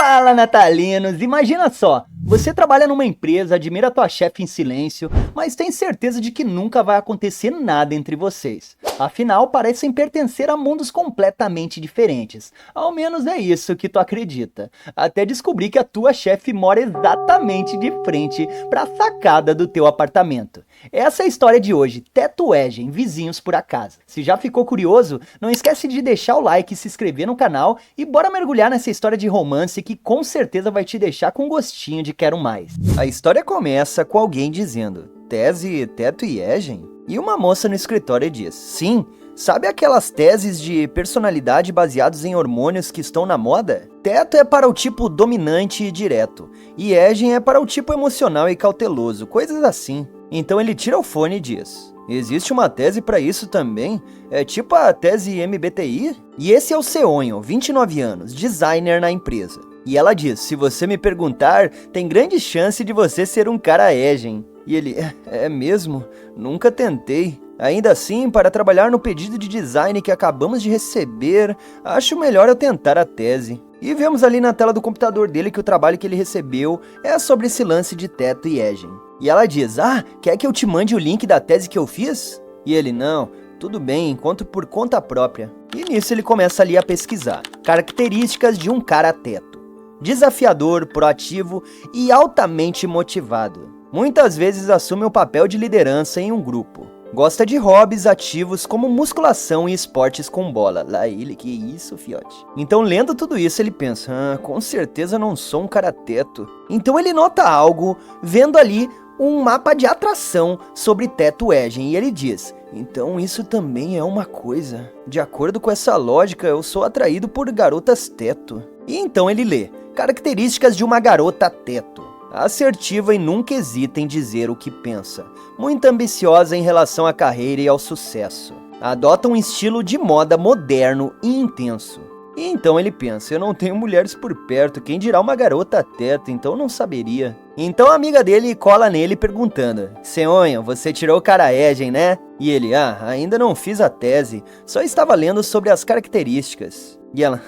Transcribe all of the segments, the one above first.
Fala, natalinos! Imagina só, você trabalha numa empresa, admira tua chefe em silêncio, mas tem certeza de que nunca vai acontecer nada entre vocês. Afinal, parecem pertencer a mundos completamente diferentes. Ao menos é isso que tu acredita. Até descobrir que a tua chefe mora exatamente de frente para a sacada do teu apartamento. Essa é a história de hoje, Tatuagem, Vizinhos por Acaso. Se já ficou curioso, não esquece de deixar o like e se inscrever no canal e bora mergulhar nessa história de romance que com certeza vai te deixar com gostinho de quero mais. A história começa com alguém dizendo, tese, teto e egen? E uma moça no escritório diz, sim, sabe aquelas teses de personalidade baseados em hormônios que estão na moda? Teto é para o tipo dominante e direto, e egen é para o tipo emocional e cauteloso, coisas assim. Então ele tira o fone e diz, existe uma tese para isso também? É tipo a tese MBTI? E esse é o Seonho, 29 anos, designer na empresa. E ela diz, se você me perguntar, tem grande chance de você ser um cara egen. E ele, é mesmo? Nunca tentei. Ainda assim, para trabalhar no pedido de design que acabamos de receber, acho melhor eu tentar a tese. E vemos ali na tela do computador dele que o trabalho que ele recebeu é sobre esse lance de teto e egen. E ela diz, quer que eu te mande o link da tese que eu fiz? E ele, não, tudo bem, enquanto por conta própria. E nisso ele começa ali a pesquisar. Características de um cara teto. Desafiador, proativo e altamente motivado. Muitas vezes assume o papel de liderança em um grupo. Gosta de hobbies ativos como musculação e esportes com bola. Lá ele, que isso, fiote. Então, lendo tudo isso, ele pensa, com certeza não sou um cara teto. Então ele nota algo, vendo ali um mapa de atração sobre teto egen, e ele diz, então isso também é uma coisa. De acordo com essa lógica, eu sou atraído por garotas teto. E então ele lê, características de uma garota teto. Assertiva e nunca hesita em dizer o que pensa. Muito ambiciosa em relação à carreira e ao sucesso. Adota um estilo de moda moderno e intenso. E então ele pensa, eu não tenho mulheres por perto, quem dirá uma garota teto, então não saberia. Então a amiga dele cola nele perguntando, Seonho, você tirou o cara egen, né? E ele, ainda não fiz a tese, só estava lendo sobre as características. E ela,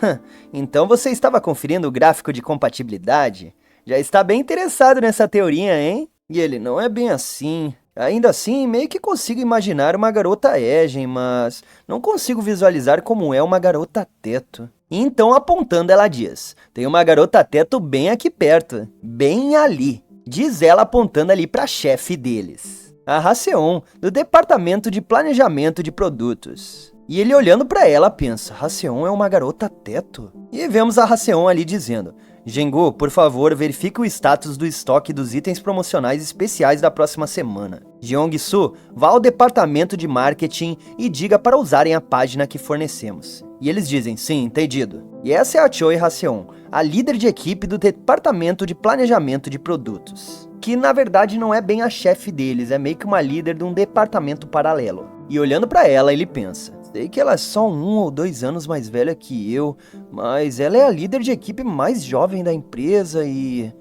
então você estava conferindo o gráfico de compatibilidade? Já está bem interessado nessa teoria, hein? E ele, não é bem assim. Ainda assim, meio que consigo imaginar uma garota egen, mas não consigo visualizar como é uma garota teto. Então, apontando, ela diz, tem uma garota teto bem aqui perto, bem ali. Diz ela apontando ali para a chefe deles, a Haseon, do Departamento de Planejamento de Produtos. E ele olhando para ela pensa, Haseon é uma garota teto? E vemos a Haseon ali dizendo, Jengu, por favor, verifique o status do estoque dos itens promocionais especiais da próxima semana. Jeong-su, vá ao departamento de marketing e diga para usarem a página que fornecemos. E eles dizem, sim, entendido. E essa é a Choi Haseon, a líder de equipe do departamento de planejamento de produtos. Que na verdade não é bem a chefe deles, é meio que uma líder de um departamento paralelo. E olhando para ela, ele pensa, sei que ela é só 1 ou 2 anos mais velha que eu, mas ela é a líder de equipe mais jovem da empresa e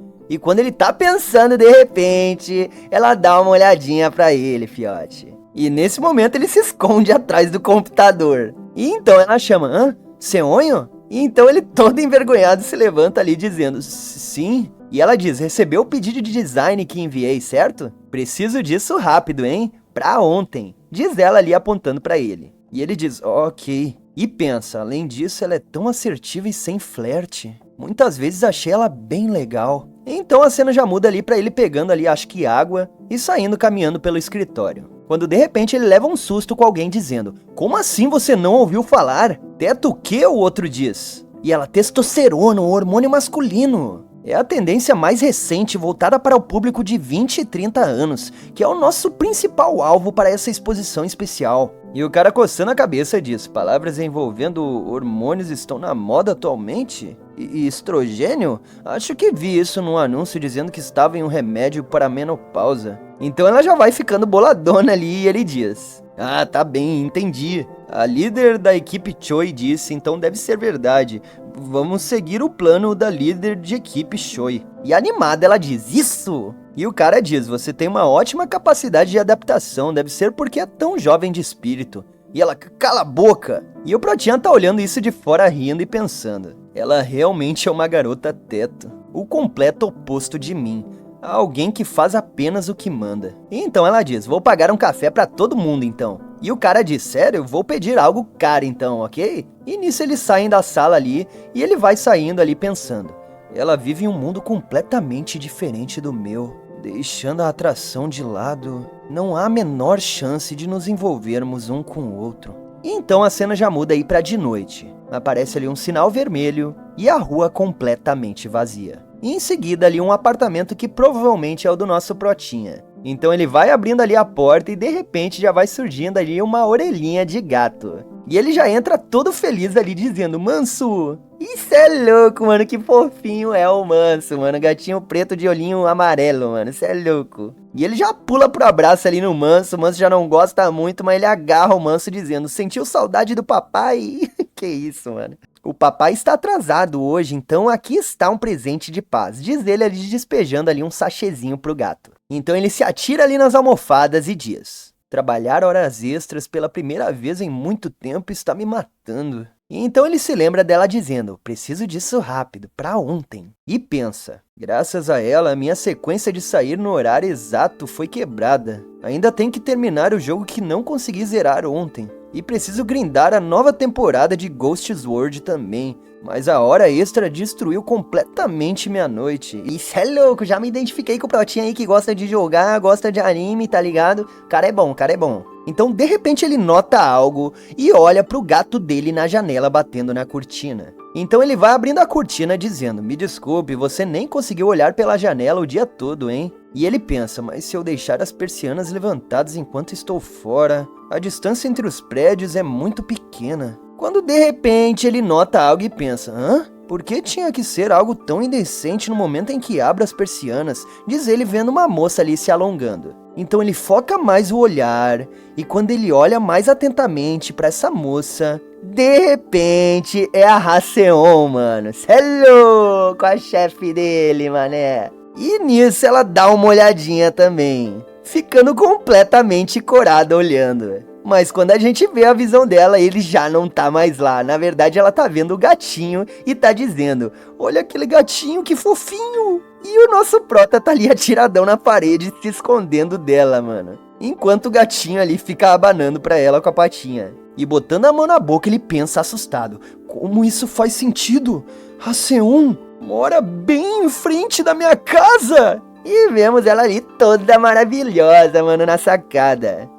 quando ele tá pensando, de repente, ela dá uma olhadinha pra ele, fiote. E nesse momento ele se esconde atrás do computador. E então ela chama, Seonho? E então ele todo envergonhado se levanta ali dizendo, sim. E ela diz, recebeu o pedido de design que enviei, certo? Preciso disso rápido, hein? Pra ontem. Diz ela ali apontando pra ele. E ele diz, ok. E pensa, além disso, ela é tão assertiva e sem flerte. Muitas vezes achei ela bem legal. Então a cena já muda ali pra ele pegando ali, acho que água, e saindo caminhando pelo escritório. Quando de repente ele leva um susto com alguém dizendo, como assim você não ouviu falar? Teto o quê, o outro diz? E ela, testosterona, um hormônio masculino. É a tendência mais recente voltada para o público de 20 e 30 anos, que é o nosso principal alvo para essa exposição especial. E o cara coçando a cabeça diz, palavras envolvendo hormônios estão na moda atualmente? E estrogênio? Acho que vi isso num anúncio dizendo que estava em um remédio para a menopausa. Então ela já vai ficando boladona ali e ele diz, tá bem, entendi. A líder da equipe Choi disse, então deve ser verdade. Vamos seguir o plano da líder de equipe Choi. E animada ela diz, isso! E o cara diz, você tem uma ótima capacidade de adaptação, deve ser porque é tão jovem de espírito. E ela, cala a boca! E o Protian tá olhando isso de fora rindo e pensando, Ela realmente é uma garota teto, o completo oposto de mim. Alguém que faz apenas o que manda. Então ela diz, vou pagar um café pra todo mundo então. E o cara diz, sério, vou pedir algo caro então, ok? E nisso eles saem da sala ali, e ele vai saindo ali pensando. Ela vive em um mundo completamente diferente do meu. Deixando a atração de lado, não há a menor chance de nos envolvermos um com o outro. E então a cena já muda aí pra de noite. Aparece ali um sinal vermelho e a rua completamente vazia. E em seguida ali um apartamento que provavelmente é o do nosso Protinha. Então ele vai abrindo ali a porta e de repente já vai surgindo ali uma orelhinha de gato. E ele já entra todo feliz ali dizendo, Manso, isso é louco, mano, que fofinho é o Manso, mano, gatinho preto de olhinho amarelo, mano, isso é louco. E ele já pula pro abraço ali no Manso, o Manso já não gosta muito, mas ele agarra o Manso dizendo, sentiu saudade do papai? Que isso, mano. O papai está atrasado hoje, então aqui está um presente de paz, diz ele ali despejando ali um sachêzinho pro gato. Então ele se atira ali nas almofadas e diz, trabalhar horas extras pela primeira vez em muito tempo está me matando. E então ele se lembra dela dizendo, preciso disso rápido, pra ontem. E pensa, graças a ela, minha sequência de sair no horário exato foi quebrada. Ainda tenho que terminar o jogo que não consegui zerar ontem. E preciso grindar a nova temporada de Ghost Sword também. Mas a hora extra destruiu completamente minha noite. Isso é louco, já me identifiquei com o Protinha aí que gosta de jogar, gosta de anime, tá ligado? Cara é bom, cara é bom. Então de repente ele nota algo e olha pro gato dele na janela batendo na cortina. Então ele vai abrindo a cortina dizendo, me desculpe, você nem conseguiu olhar pela janela o dia todo, hein? E ele pensa, mas se eu deixar as persianas levantadas enquanto estou fora, a distância entre os prédios é muito pequena. Quando de repente ele nota algo e pensa, hã? Por que tinha que ser algo tão indecente no momento em que abre as persianas? Diz ele vendo uma moça ali se alongando. Então ele foca mais o olhar, e quando ele olha mais atentamente pra essa moça, de repente é a Haseon, mano. Cê é louco, a chefe dele, mané. E nisso ela dá uma olhadinha também, ficando completamente corada olhando. Mas quando a gente vê a visão dela, ele já não tá mais lá. Na verdade, ela tá vendo o gatinho e tá dizendo, olha aquele gatinho, que fofinho. E o nosso prota tá ali atiradão na parede, se escondendo dela, mano. Enquanto o gatinho ali fica abanando pra ela com a patinha. E botando a mão na boca, ele pensa assustado. Como isso faz sentido? Haseon mora bem em frente da minha casa. E vemos ela ali toda maravilhosa, mano, na sacada.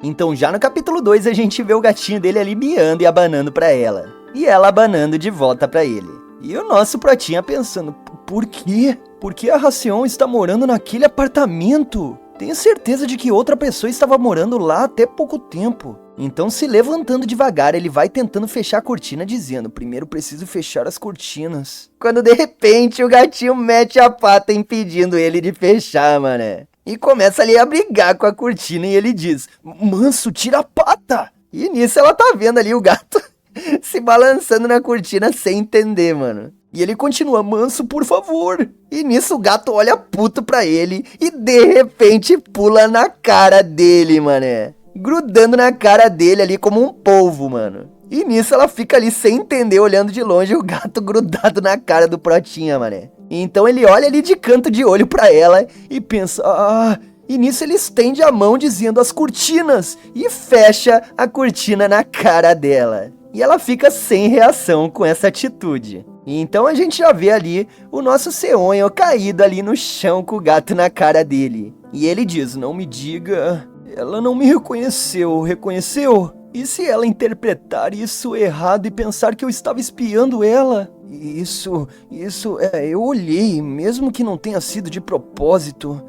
Então já no capítulo 2 a gente vê o gatinho dele ali miando e abanando pra ela. E ela abanando de volta pra ele. E o nosso Protinha pensando, por quê? Por que a Haseon está morando naquele apartamento? Tenho certeza de que outra pessoa estava morando lá até pouco tempo. Então se levantando devagar, ele vai tentando fechar a cortina dizendo, primeiro preciso fechar as cortinas. Quando de repente o gatinho mete a pata impedindo ele de fechar, mané. E começa ali a brigar com a cortina e ele diz, Manso, tira a pata! E nisso ela tá vendo ali o gato se balançando na cortina sem entender, mano. E ele continua, Manso, por favor. E nisso o gato olha puto pra ele e de repente pula na cara dele, mané. Grudando na cara dele ali como um polvo, mano. E nisso ela fica ali sem entender, olhando de longe o gato grudado na cara do Protinha, mané. Então ele olha ali de canto de olho pra ela e pensa, E nisso ele estende a mão dizendo as cortinas e fecha a cortina na cara dela. E ela fica sem reação com essa atitude. E então a gente já vê ali o nosso Seonho caído ali no chão com o gato na cara dele. E ele diz, não me diga, ela não me reconheceu, reconheceu? E se ela interpretar isso errado e pensar que eu estava espiando ela? Eu olhei, mesmo que não tenha sido de propósito.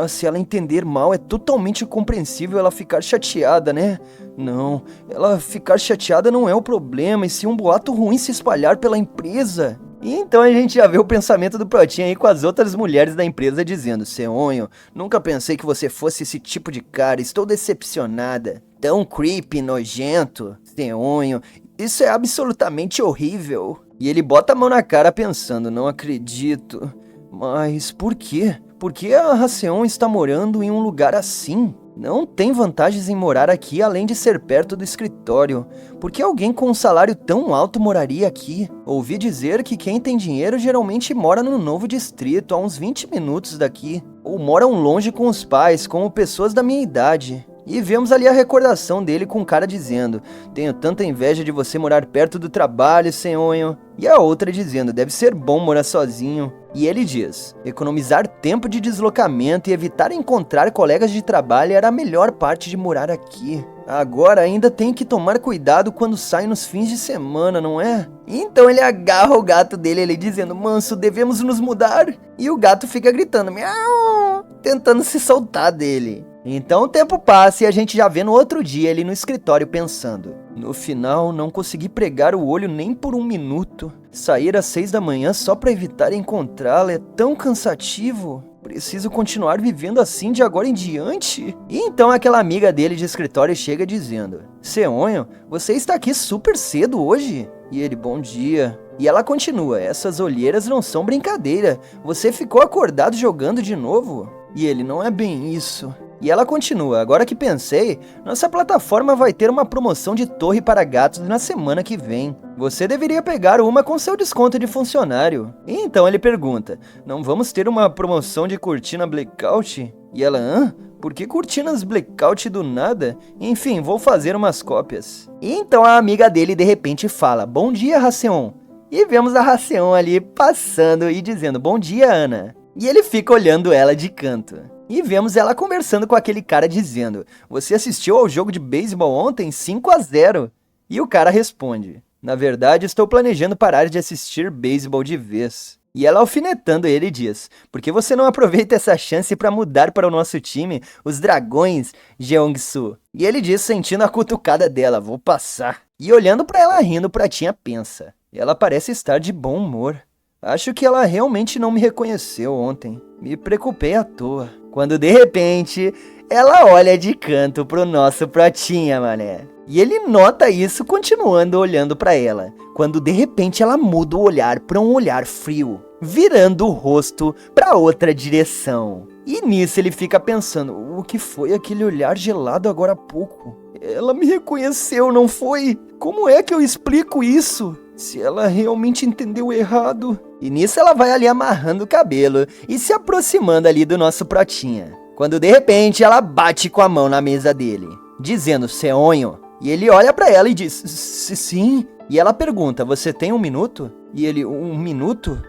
Se ela entender mal, é totalmente compreensível ela ficar chateada, né? Não, ela ficar chateada não é o problema, e se um boato ruim se espalhar pela empresa. E então a gente já vê o pensamento do Protinha aí com as outras mulheres da empresa dizendo, Seonho, nunca pensei que você fosse esse tipo de cara, estou decepcionada. Tão creepy, nojento, Seonho, isso é absolutamente horrível. E ele bota a mão na cara pensando, não acredito. Mas por quê? Por que a Haseon está morando em um lugar assim? Não tem vantagens em morar aqui além de ser perto do escritório. Por que alguém com um salário tão alto moraria aqui? Ouvi dizer que quem tem dinheiro geralmente mora no novo distrito, a uns 20 minutos daqui. Ou moram longe com os pais, como pessoas da minha idade. E vemos ali a recordação dele com um cara dizendo: tenho tanta inveja de você morar perto do trabalho, senhor. E a outra dizendo: deve ser bom morar sozinho. E ele diz: economizar tempo de deslocamento e evitar encontrar colegas de trabalho era a melhor parte de morar aqui. Agora ainda tenho que tomar cuidado quando saio nos fins de semana, não é? Então ele agarra o gato dele ali dizendo: manso, devemos nos mudar. E o gato fica gritando: miau, tentando se soltar dele. Então o tempo passa e a gente já vê no outro dia ele no escritório pensando: no final não consegui pregar o olho nem por um minuto. Sair às 6 da manhã só para evitar encontrá-la é tão cansativo. Preciso continuar vivendo assim de agora em diante? E então aquela amiga dele de escritório chega dizendo: Seonho, você está aqui super cedo hoje? E ele: bom dia. E ela continua: essas olheiras não são brincadeira. Você ficou acordado jogando de novo? E ele: não é bem isso. E ela continua: agora que pensei, nossa plataforma vai ter uma promoção de torre para gatos na semana que vem. Você deveria pegar uma com seu desconto de funcionário. E então ele pergunta: não vamos ter uma promoção de cortina blackout? E ela: hã? Por que cortinas blackout do nada? Enfim, vou fazer umas cópias. E então a amiga dele de repente fala: bom dia, Raceon. E vemos a Raceon ali passando e dizendo: bom dia, Ana. E ele fica olhando ela de canto. E vemos ela conversando com aquele cara dizendo: você assistiu ao jogo de beisebol ontem 5-0? E o cara responde: na verdade estou planejando parar de assistir beisebol de vez. E ela alfinetando ele diz: por que você não aproveita essa chance para mudar para o nosso time, os Dragões, Jeong-soo? E ele diz, sentindo a cutucada dela: vou passar. E olhando para ela rindo, Pratinha pensa: ela parece estar de bom humor. Acho que ela realmente não me reconheceu ontem. Me preocupei à toa. Quando de repente, ela olha de canto pro nosso Pratinha, mané. E ele nota isso continuando olhando pra ela. Quando de repente ela muda o olhar pra um olhar frio, virando o rosto pra outra direção. E nisso ele fica pensando: o que foi aquele olhar gelado agora há pouco? Ela me reconheceu, não foi? Como é que eu explico isso? Se ela realmente entendeu errado. E nisso ela vai ali amarrando o cabelo e se aproximando ali do nosso Pratinha. Quando de repente ela bate com a mão na mesa dele, dizendo: Seonho. E ele olha pra ela e diz: sim. E ela pergunta: você tem 1 minuto? E ele: 1 minuto?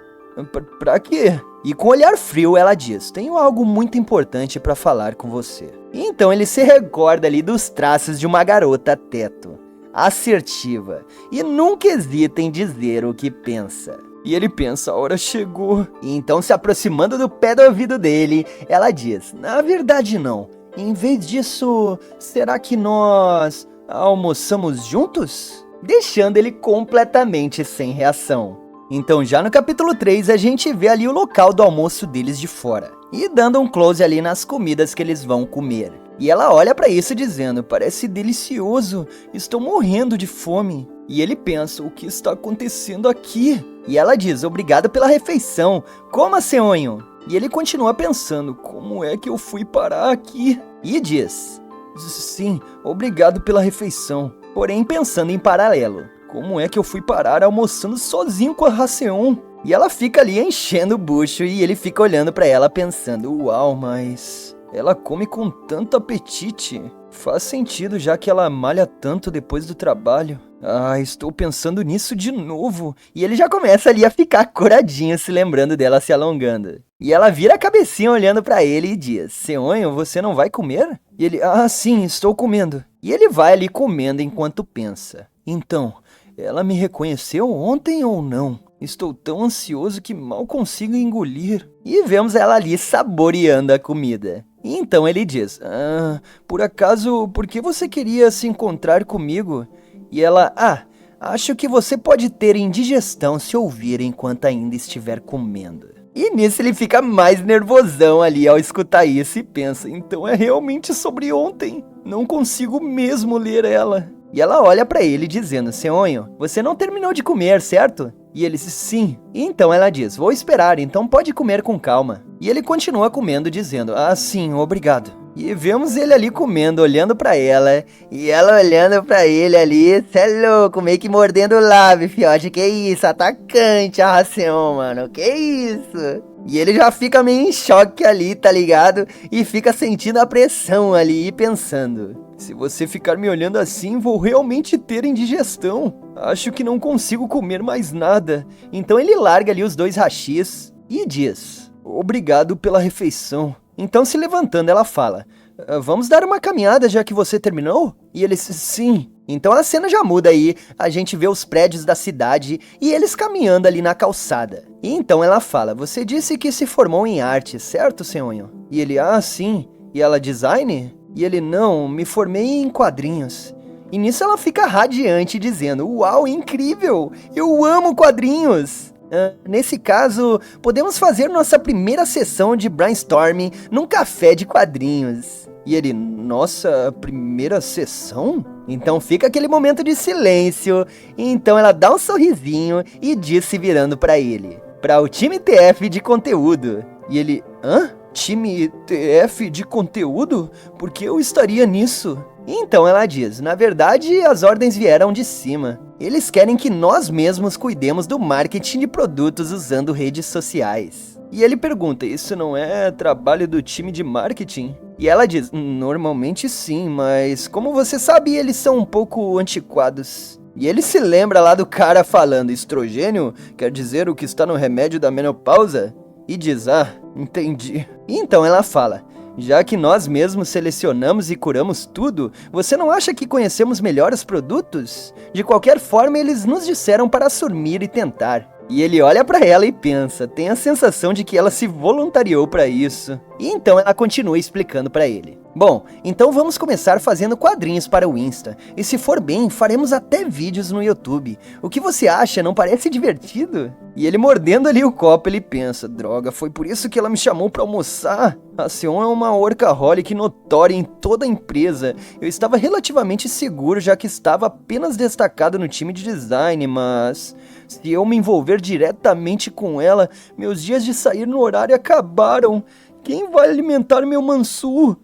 Pra quê? E com olhar frio ela diz: tenho algo muito importante pra falar com você. E então ele se recorda ali dos traços de uma garota teto, assertiva, e nunca hesita em dizer o que pensa. E ele pensa: a hora chegou. E então, se aproximando do pé do ouvido dele, ela diz: na verdade não. Em vez disso, será que nós almoçamos juntos? Deixando ele completamente sem reação. Então já no capítulo 3 a gente vê ali o local do almoço deles de fora, e dando um close ali nas comidas que eles vão comer. E ela olha pra isso dizendo: parece delicioso, estou morrendo de fome. E ele pensa: o que está acontecendo aqui? E ela diz: obrigado pela refeição, coma, Seonho. E ele continua pensando: como é que eu fui parar aqui? E diz: sim, obrigado pela refeição. Porém pensando em paralelo: como é que eu fui parar almoçando sozinho com a Raceon? E ela fica ali enchendo o bucho e ele fica olhando pra ela pensando: uau, mas ela come com tanto apetite. Faz sentido, já que ela malha tanto depois do trabalho. Ah, estou pensando nisso de novo. E ele já começa ali a ficar coradinho, se lembrando dela se alongando. E ela vira a cabecinha olhando pra ele e diz: Seonho, você não vai comer? E ele: ah, sim, estou comendo. E ele vai ali comendo enquanto pensa: então, ela me reconheceu ontem ou não? Estou tão ansioso que mal consigo engolir. E vemos ela ali saboreando a comida. E então ele diz: ah, por acaso, por que você queria se encontrar comigo? E ela: ah, acho que você pode ter indigestão se ouvir enquanto ainda estiver comendo. E nisso ele fica mais nervosão ali ao escutar isso e pensa: então é realmente sobre ontem. Não consigo mesmo ler ela. E ela olha pra ele dizendo: Seonho, você não terminou de comer, certo? E ele diz: sim. E então ela diz: vou esperar, então pode comer com calma. E ele continua comendo dizendo: ah, sim, obrigado. E vemos ele ali comendo, olhando pra ela. E ela olhando pra ele ali, cê é louco, meio que mordendo o lábio, fiote. Que isso, atacante a ração, mano, que isso? E ele já fica meio em choque ali, tá ligado? E fica sentindo a pressão ali e pensando: se você ficar me olhando assim, vou realmente ter indigestão. Acho que não consigo comer mais nada. Então ele larga ali os 2 hashis e diz: obrigado pela refeição. Então, se levantando, ela fala: vamos dar uma caminhada já que você terminou? E ele: sim. Então a cena já muda aí, a gente vê os prédios da cidade e eles caminhando ali na calçada. E então ela fala: você disse que se formou em arte, certo, senhor? E ele: ah, sim. E ela: design? E ele: não, me formei em quadrinhos. E nisso ela fica radiante dizendo: uau, incrível, eu amo quadrinhos. Nesse caso, podemos fazer nossa primeira sessão de brainstorming num café de quadrinhos. E ele: nossa primeira sessão? Então fica aquele momento de silêncio. Então ela dá um sorrisinho e diz, se virando pra ele: para o time TF de conteúdo. E ele: hã? Time TF de conteúdo? Por que eu estaria nisso? Então ela diz: na verdade, as ordens vieram de cima. Eles querem que nós mesmos cuidemos do marketing de produtos usando redes sociais. E ele pergunta: isso não é trabalho do time de marketing? E ela diz: normalmente sim, mas como você sabe, eles são um pouco antiquados. E ele se lembra lá do cara falando: estrogênio quer dizer o que está no remédio da menopausa? E diz: ah, entendi. E então ela fala: já que nós mesmos selecionamos e curamos tudo, você não acha que conhecemos melhor os produtos? De qualquer forma, eles nos disseram para assumir e tentar. E ele olha pra ela e pensa, tem a sensação de que ela se voluntariou pra isso. E então ela continua explicando pra ele: bom, então vamos começar fazendo quadrinhos para o Insta. E se for bem, faremos até vídeos no YouTube. O que você acha? Não parece divertido? E ele mordendo ali o copo, ele pensa: droga, foi por isso que ela me chamou pra almoçar? A Seon é uma workaholic notória em toda a empresa. Eu estava relativamente seguro, já que estava apenas destacado no time de design, mas se eu me envolver diretamente com ela, meus dias de sair no horário acabaram. Quem vai alimentar meu Mansu?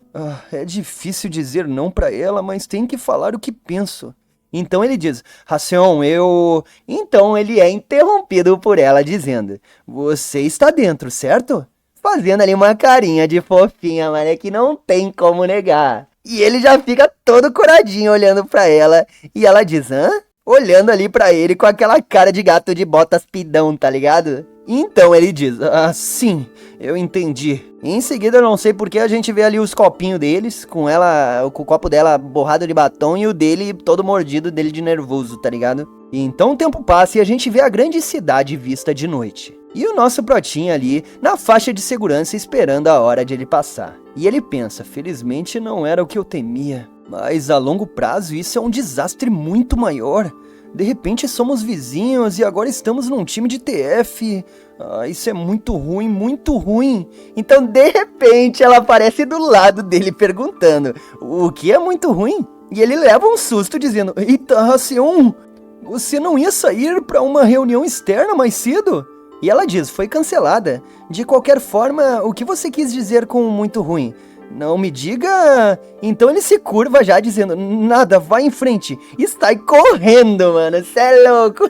É difícil dizer não pra ela, mas tem que falar o que penso. Então ele diz: Racion, eu... Então ele é interrompido por ela dizendo: você está dentro, certo? Fazendo ali uma carinha de fofinha, mas é que não tem como negar. E ele já fica todo coradinho olhando pra ela. E ela diz: hã? Olhando ali pra ele com aquela cara de gato de botas pidão, tá ligado? Então ele diz: ah, sim, eu entendi. Em seguida, eu não sei porque a gente vê ali os copinhos deles, com ela, com o copo dela borrado de batom e o dele todo mordido dele de nervoso, tá ligado? E então o tempo passa e a gente vê a grande cidade vista de noite. E o nosso protinho ali na faixa de segurança esperando a hora de ele passar. E ele pensa: felizmente não era o que eu temia. Mas a longo prazo isso é um desastre muito maior. De repente somos vizinhos e agora estamos num time de TF. Isso é muito ruim, muito ruim. Então de repente ela aparece do lado dele perguntando: o que é muito ruim? E ele leva um susto dizendo: eita, Racion, você não ia sair para uma reunião externa mais cedo? E ela diz: foi cancelada. De qualquer forma, o que você quis dizer com muito ruim? Não me diga... Então ele se curva já dizendo: nada, vai em frente. E sai correndo, mano, cê é louco.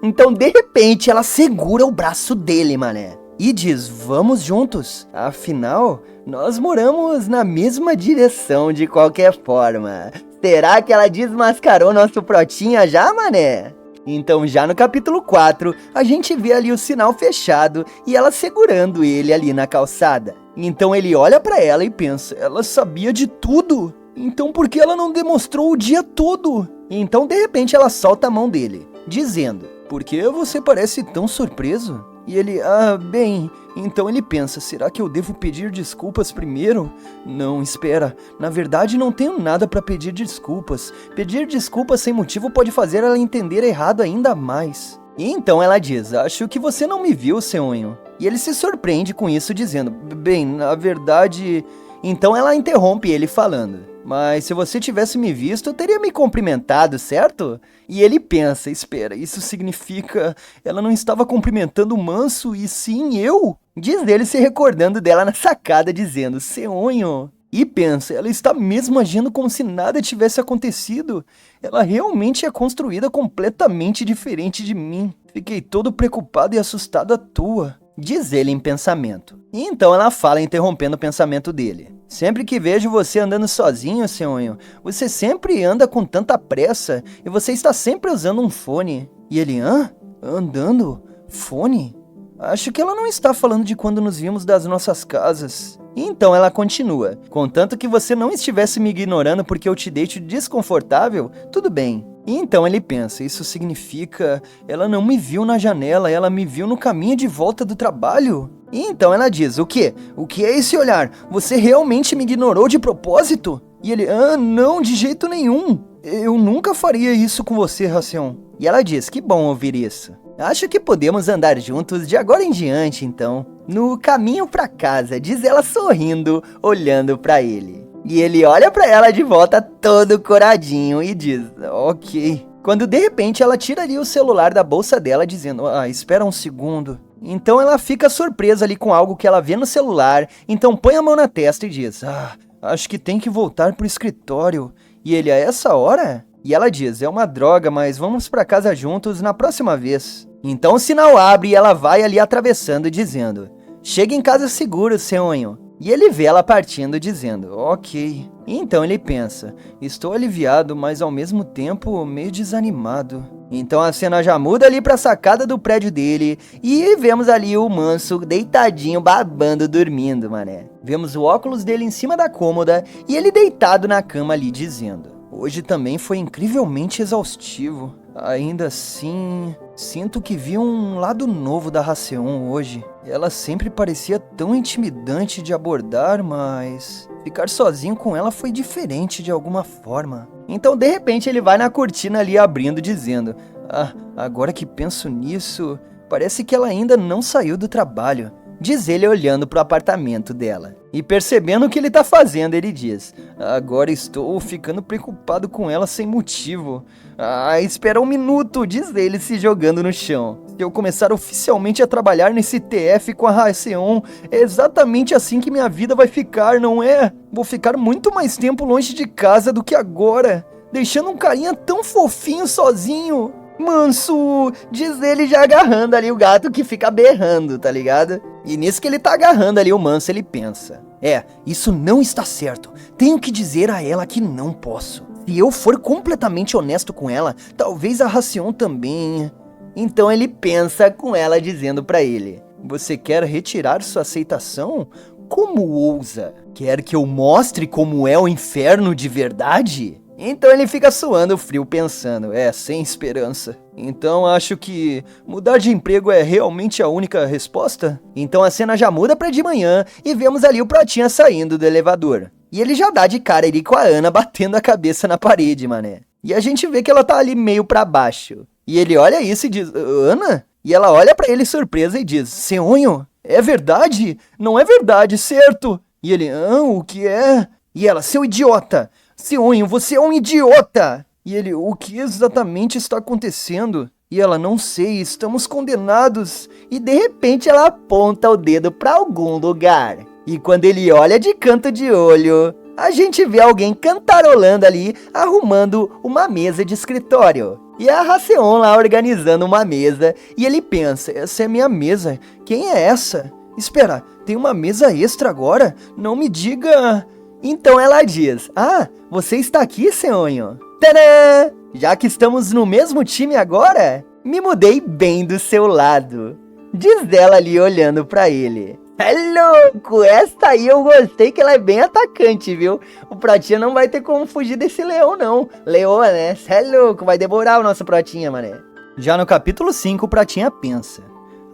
Então de repente ela segura o braço dele, mané, e diz: vamos juntos. Afinal, nós moramos na mesma direção de qualquer forma. Será que ela desmascarou nosso protinha já, mané? Então já no capítulo 4, a gente vê ali o sinal fechado e ela segurando ele ali na calçada. Então ele olha pra ela e pensa: ela sabia de tudo? Então por que ela não demonstrou o dia todo? Então de repente ela solta a mão dele, dizendo: por que você parece tão surpreso? E ele: bem... Então ele pensa: será que eu devo pedir desculpas primeiro? Não, espera. Na verdade não tenho nada pra pedir desculpas. Pedir desculpas sem motivo pode fazer ela entender errado ainda mais. E então ela diz: acho que você não me viu, Seonho. E ele se surpreende com isso dizendo: bem, na verdade... Então ela interrompe ele falando: mas se você tivesse me visto, eu teria me cumprimentado, certo? E ele pensa: espera, isso significa... ela não estava cumprimentando o Manso e sim eu? Diz ele se recordando dela na sacada dizendo: Seonho, E pensa, ela está mesmo agindo como se nada tivesse acontecido. Ela realmente é construída completamente diferente de mim. Fiquei todo preocupado e assustado à toa, diz ele em pensamento. E então ela fala, interrompendo o pensamento dele. Sempre que vejo você andando sozinho, Seonho, você sempre anda com tanta pressa e você está sempre usando um fone. E ele, andando? Fone? Acho que ela não está falando de quando nos vimos das nossas casas. E então ela continua. Contanto que você não estivesse me ignorando porque eu te deixo desconfortável, tudo bem. E então ele pensa, isso significa, ela não me viu na janela, ela me viu no caminho de volta do trabalho? E então ela diz, o quê? O que é esse olhar? Você realmente me ignorou de propósito? E ele, não, de jeito nenhum. Eu nunca faria isso com você, Haseon. E ela diz, que bom ouvir isso. Acho que podemos andar juntos de agora em diante, então. No caminho pra casa, diz ela sorrindo, olhando pra ele. E ele olha pra ela de volta todo coradinho e diz, ok. Quando de repente ela tira ali o celular da bolsa dela dizendo, espera um segundo. Então ela fica surpresa ali com algo que ela vê no celular, então põe a mão na testa e diz, acho que tem que voltar pro escritório. E ele, a essa hora? E ela diz, é uma droga, mas vamos pra casa juntos na próxima vez. Então o sinal abre e ela vai ali atravessando dizendo, chega em casa seguro, Seonho. E ele vê ela partindo dizendo, ok. E então ele pensa, estou aliviado, mas ao mesmo tempo meio desanimado. Então a cena já muda ali pra sacada do prédio dele e vemos ali o Manso deitadinho, babando, dormindo, mané. Vemos o óculos dele em cima da cômoda e ele deitado na cama ali dizendo, hoje também foi incrivelmente exaustivo. Ainda assim, sinto que vi um lado novo da Haseon hoje. Ela sempre parecia tão intimidante de abordar, mas ficar sozinho com ela foi diferente de alguma forma. Então, de repente, ele vai na cortina ali abrindo, dizendo, agora que penso nisso, parece que ela ainda não saiu do trabalho. Diz ele olhando pro apartamento dela. E percebendo o que ele tá fazendo, ele diz, agora estou ficando preocupado com ela sem motivo. Espera um minuto, diz ele se jogando no chão. Se eu começar oficialmente a trabalhar nesse TF com a Haseon, é exatamente assim que minha vida vai ficar, não é? Vou ficar muito mais tempo longe de casa do que agora, deixando um carinha tão fofinho sozinho. Manso, diz ele já agarrando ali o gato que fica berrando, tá ligado? E nisso que ele tá agarrando ali o Manso, ele pensa, isso não está certo, tenho que dizer a ela que não posso. Se eu for completamente honesto com ela, talvez a Haseon também. Então ele pensa com ela dizendo pra ele, você quer retirar sua aceitação? Como ousa? Quer que eu mostre como é o inferno de verdade? Então ele fica suando frio pensando, sem esperança. Então acho que mudar de emprego é realmente a única resposta? Então a cena já muda pra de manhã e vemos ali o Pratinha saindo do elevador. E ele já dá de cara ali com a Ana batendo a cabeça na parede, mané. E a gente vê que ela tá ali meio pra baixo. E ele olha isso e diz, Ana? E ela olha pra ele surpresa e diz, Seonho, é verdade? Não é verdade, certo? E ele, o que é? E ela, seu idiota! Seonho, você é um idiota! E ele, o que exatamente está acontecendo? E ela, não sei, estamos condenados. E de repente ela aponta o dedo pra algum lugar. E quando ele olha de canto de olho, a gente vê alguém cantarolando ali, arrumando uma mesa de escritório. E a Haseon lá organizando uma mesa. E ele pensa, essa é minha mesa, quem é essa? Espera, tem uma mesa extra agora? Não me diga... Então ela diz, você está aqui, Seonho? Tadã! Já que estamos no mesmo time agora, me mudei bem do seu lado. Diz ela ali olhando pra ele. É louco, esta aí eu gostei que ela é bem atacante, viu? O Pratinha não vai ter como fugir desse leão não. Leoa, né? Cê é louco, vai devorar o nosso Pratinha, mané. Já no capítulo 5, o Pratinha pensa.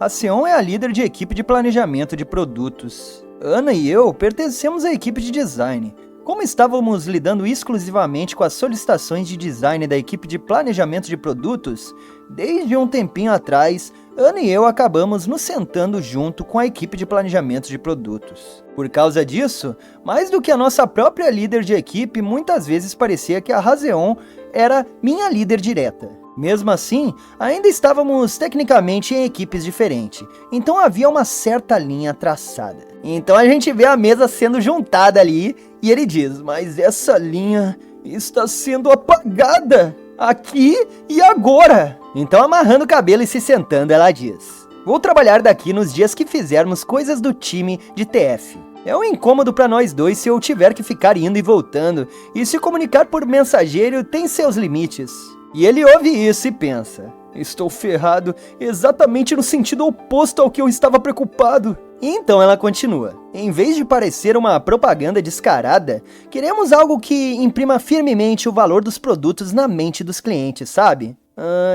A Seon é a líder de equipe de planejamento de produtos. Ana e eu pertencemos à equipe de design. Como estávamos lidando exclusivamente com as solicitações de design da equipe de planejamento de produtos, desde um tempinho atrás, Ana e eu acabamos nos sentando junto com a equipe de planejamento de produtos. Por causa disso, mais do que a nossa própria líder de equipe, muitas vezes parecia que a Haseon era minha líder direta. Mesmo assim, ainda estávamos tecnicamente em equipes diferentes, então havia uma certa linha traçada. Então a gente vê a mesa sendo juntada ali, E ele diz, mas essa linha está sendo apagada aqui e agora. Então, amarrando o cabelo e se sentando, ela diz, vou trabalhar daqui nos dias que fizermos coisas do time de TF. É um incômodo pra nós dois se eu tiver que ficar indo e voltando, e se comunicar por mensageiro tem seus limites. E ele ouve isso e pensa, estou ferrado exatamente no sentido oposto ao que eu estava preocupado. E então ela continua, em vez de parecer uma propaganda descarada, queremos algo que imprima firmemente o valor dos produtos na mente dos clientes, sabe?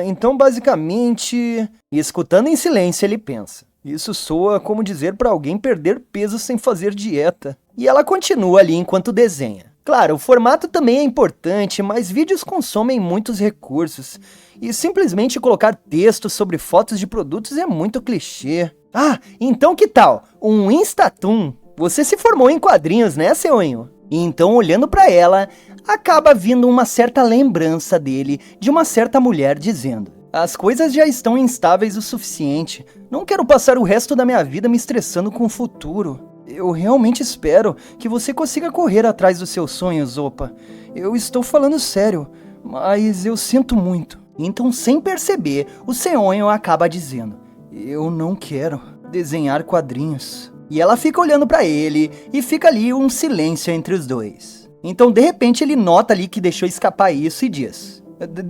Então basicamente... E escutando em silêncio ele pensa, isso soa como dizer pra alguém perder peso sem fazer dieta. E ela continua ali enquanto desenha. Claro, o formato também é importante, mas vídeos consomem muitos recursos. E simplesmente colocar texto sobre fotos de produtos é muito clichê. Então que tal? Um Instatoon. Você se formou em quadrinhos, né, Seonho? E então, olhando pra ela, acaba vindo uma certa lembrança dele, de uma certa mulher dizendo, as coisas já estão instáveis o suficiente. Não quero passar o resto da minha vida me estressando com o futuro. Eu realmente espero que você consiga correr atrás dos seus sonhos, Opa. Eu estou falando sério, mas eu sinto muito. Então, sem perceber, o Seonho acaba dizendo, eu não quero desenhar quadrinhos. E ela fica olhando pra ele e fica ali um silêncio entre os dois. Então, de repente, ele nota ali que deixou escapar isso e diz,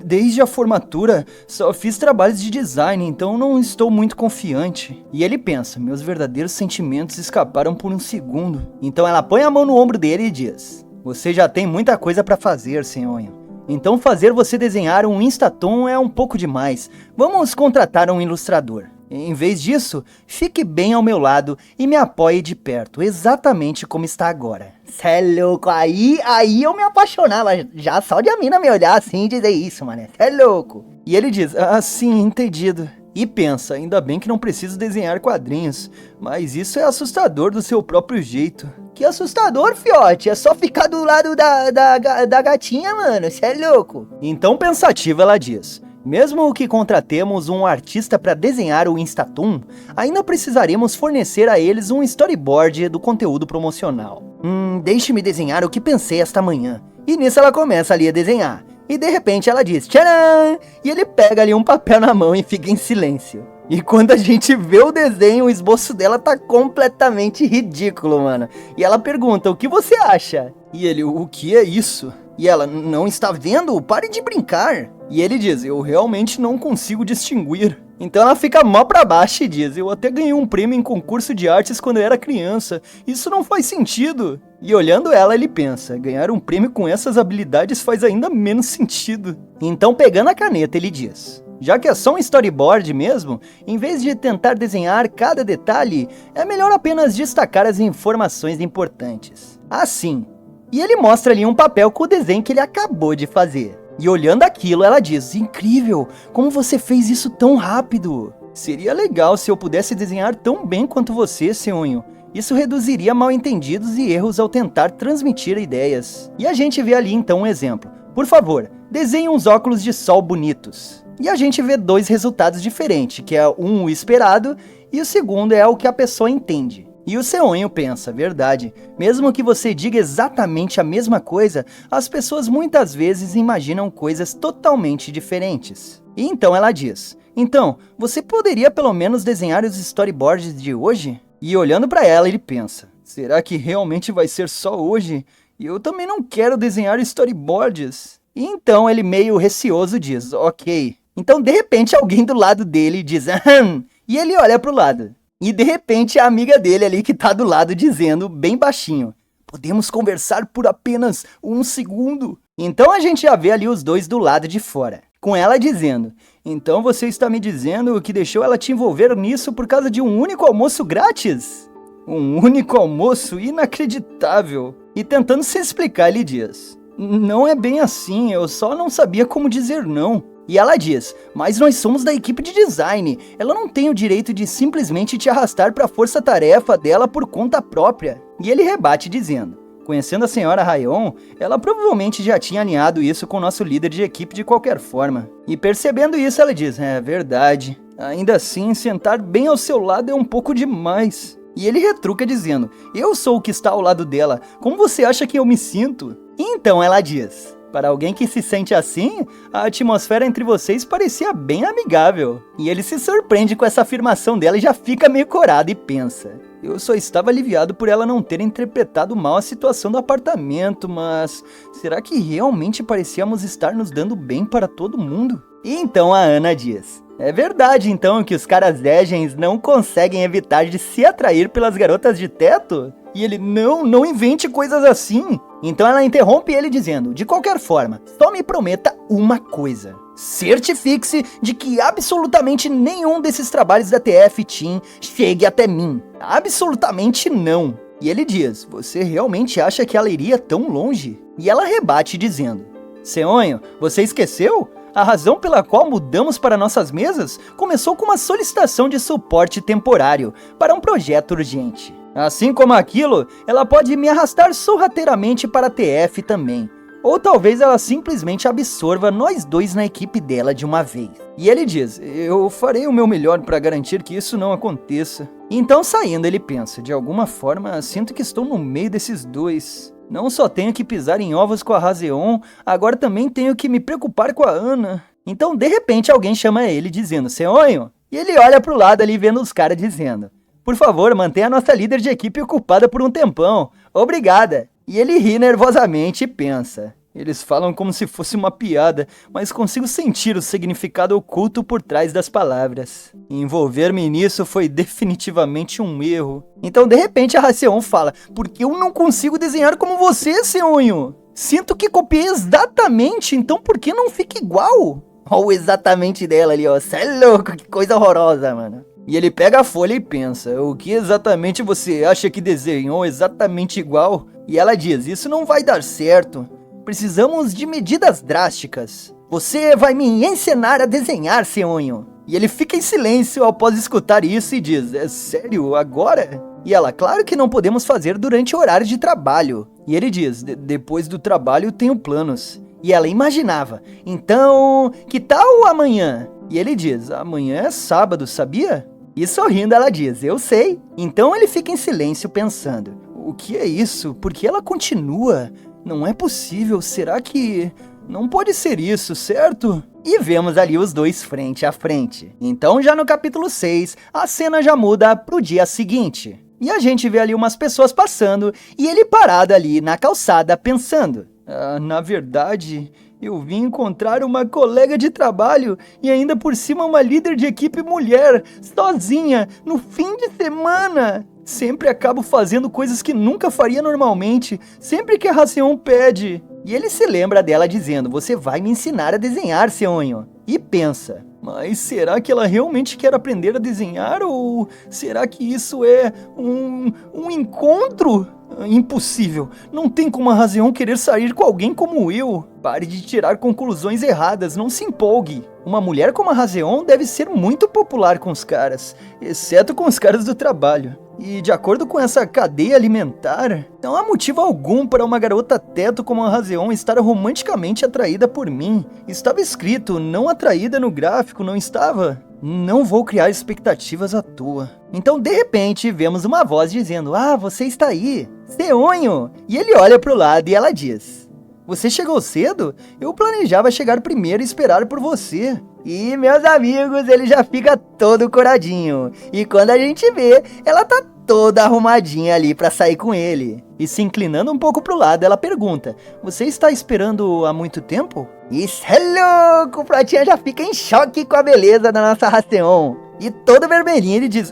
desde a formatura, só fiz trabalhos de design, então não estou muito confiante. E ele pensa, meus verdadeiros sentimentos escaparam por um segundo. Então ela põe a mão no ombro dele e diz, você já tem muita coisa pra fazer, Seonho. Então fazer você desenhar um Instatoon é um pouco demais. Vamos contratar um ilustrador. Em vez disso, fique bem ao meu lado e me apoie de perto, exatamente como está agora. Cê é louco, aí eu me apaixonava, já só de a mina me olhar assim e dizer isso, mané, cê é louco. E ele diz, sim, entendido. E pensa, ainda bem que não preciso desenhar quadrinhos, mas isso é assustador do seu próprio jeito. Que assustador, fiote, é só ficar do lado da gatinha, mano, cê é louco. Então pensativa ela diz, mesmo que contratemos um artista para desenhar o Instatoon, ainda precisaremos fornecer a eles um storyboard do conteúdo promocional. Deixe-me desenhar o que pensei esta manhã. E nisso ela começa ali a desenhar. E de repente ela diz, tcharam! E ele pega ali um papel na mão e fica em silêncio. E quando a gente vê o desenho, o esboço dela tá completamente ridículo, mano. E ela pergunta, o que você acha? E ele, o que é isso? E ela, não está vendo? Pare de brincar. E ele diz, eu realmente não consigo distinguir. Então ela fica mó pra baixo e diz, eu até ganhei um prêmio em concurso de artes quando eu era criança. Isso não faz sentido. E olhando ela, ele pensa, ganhar um prêmio com essas habilidades faz ainda menos sentido. Então pegando a caneta, ele diz, já que é só um storyboard mesmo, em vez de tentar desenhar cada detalhe, é melhor apenas destacar as informações importantes. Assim. E ele mostra ali um papel com o desenho que ele acabou de fazer. E olhando aquilo, ela diz, incrível, como você fez isso tão rápido. Seria legal se eu pudesse desenhar tão bem quanto você, Seonho. Isso reduziria mal-entendidos e erros ao tentar transmitir ideias. E a gente vê ali então um exemplo. Por favor, desenhe uns óculos de sol bonitos. E a gente vê dois resultados diferentes, que é o esperado e o segundo é o que a pessoa entende. E o Seonho pensa, verdade, mesmo que você diga exatamente a mesma coisa, as pessoas muitas vezes imaginam coisas totalmente diferentes. E então ela diz, então, você poderia pelo menos desenhar os storyboards de hoje? E olhando pra ela, ele pensa, será que realmente vai ser só hoje? E eu também não quero desenhar storyboards. E então ele meio receoso diz, ok. Então de repente alguém do lado dele diz, aham, e ele olha pro lado. E de repente a amiga dele ali que tá do lado dizendo bem baixinho, podemos conversar por apenas um segundo? Então a gente já vê ali os dois do lado de fora, com ela dizendo, então você está me dizendo que deixou ela te envolver nisso por causa de um único almoço grátis? Um único almoço inacreditável. E tentando se explicar ele diz, não é bem assim, eu só não sabia como dizer não. E ela diz, mas nós somos da equipe de design, ela não tem o direito de simplesmente te arrastar para a força-tarefa dela por conta própria. E ele rebate dizendo, conhecendo a senhora Rayon, ela provavelmente já tinha alinhado isso com o nosso líder de equipe de qualquer forma. E percebendo isso ela diz, é verdade, ainda assim sentar bem ao seu lado é um pouco demais. E ele retruca dizendo, eu sou o que está ao lado dela, como você acha que eu me sinto? Então ela diz, para alguém que se sente assim, a atmosfera entre vocês parecia bem amigável. E ele se surpreende com essa afirmação dela e já fica meio corado e pensa, eu só estava aliviado por ela não ter interpretado mal a situação do apartamento, mas será que realmente parecíamos estar nos dando bem para todo mundo? E então a Ana diz, é verdade então que os caras Degens não conseguem evitar de se atrair pelas garotas de teto? E ele, não invente coisas assim. Então ela interrompe ele dizendo, de qualquer forma, só me prometa uma coisa. Certifique-se de que absolutamente nenhum desses trabalhos da TF Team chegue até mim. Absolutamente não. E ele diz, você realmente acha que ela iria tão longe? E ela rebate dizendo, Seonho, você esqueceu? A razão pela qual mudamos para nossas mesas começou com uma solicitação de suporte temporário para um projeto urgente. Assim como aquilo, ela pode me arrastar sorrateiramente para a TF também. Ou talvez ela simplesmente absorva nós dois na equipe dela de uma vez. E ele diz, eu farei o meu melhor para garantir que isso não aconteça. Então saindo ele pensa, de alguma forma sinto que estou no meio desses dois. Não só tenho que pisar em ovos com a Razeon, agora também tenho que me preocupar com a Ana. Então de repente alguém chama ele dizendo, Seonho? E ele olha pro lado ali vendo os caras dizendo, por favor, mantenha a nossa líder de equipe ocupada por um tempão. Obrigada. E ele ri nervosamente e pensa. Eles falam como se fosse uma piada, mas consigo sentir o significado oculto por trás das palavras. Envolver-me nisso foi definitivamente um erro. Então, de repente, a Raceon fala, porque eu não consigo desenhar como você, Seonho. Sinto que copiei exatamente, então por que não fica igual? Olha o exatamente dela ali, ó. Cê é louco, que coisa horrorosa, mano. E ele pega a folha e pensa, o que exatamente você acha que desenhou exatamente igual? E ela diz, isso não vai dar certo. Precisamos de medidas drásticas. Você vai me ensinar a desenhar, Seonho. E ele fica em silêncio após escutar isso e diz, é sério, agora? E ela, claro que não podemos fazer durante o horário de trabalho. E ele diz, depois do trabalho tenho planos. E ela imaginava, então, que tal amanhã? E ele diz, amanhã é sábado, sabia? E sorrindo ela diz, eu sei. Então ele fica em silêncio pensando, o que é isso? Por que ela continua? Não é possível, será que... Não pode ser isso, certo? E vemos ali os dois frente a frente. Então já no capítulo 6, a cena já muda pro dia seguinte. E a gente vê ali umas pessoas passando e ele parado ali na calçada pensando. Na verdade, eu vim encontrar uma colega de trabalho e ainda por cima uma líder de equipe mulher, sozinha, no fim de semana. Sempre acabo fazendo coisas que nunca faria normalmente, sempre que a Raceon pede. E ele se lembra dela dizendo, você vai me ensinar a desenhar, Seonho. E pensa, mas será que ela realmente quer aprender a desenhar ou será que isso é um encontro? Impossível, não tem como a Razeon querer sair com alguém como eu. Pare de tirar conclusões erradas, não se empolgue. Uma mulher como a Razeon deve ser muito popular com os caras, exceto com os caras do trabalho. E de acordo com essa cadeia alimentar, não há motivo algum para uma garota teto como a Razeon estar romanticamente atraída por mim. Estava escrito, não atraída no gráfico, não estava? Não vou criar expectativas à toa. Então, de repente, vemos uma voz dizendo, você está aí, Seonho! E ele olha pro lado e ela diz, você chegou cedo? Eu planejava chegar primeiro e esperar por você. E, meus amigos, ele já fica todo coradinho. E quando a gente vê, ela tá toda arrumadinha ali pra sair com ele. E se inclinando um pouco pro lado, ela pergunta, você está esperando há muito tempo? Isso é louco! O Pratinha já fica em choque com a beleza da nossa Raceon. E todo vermelhinho ele diz,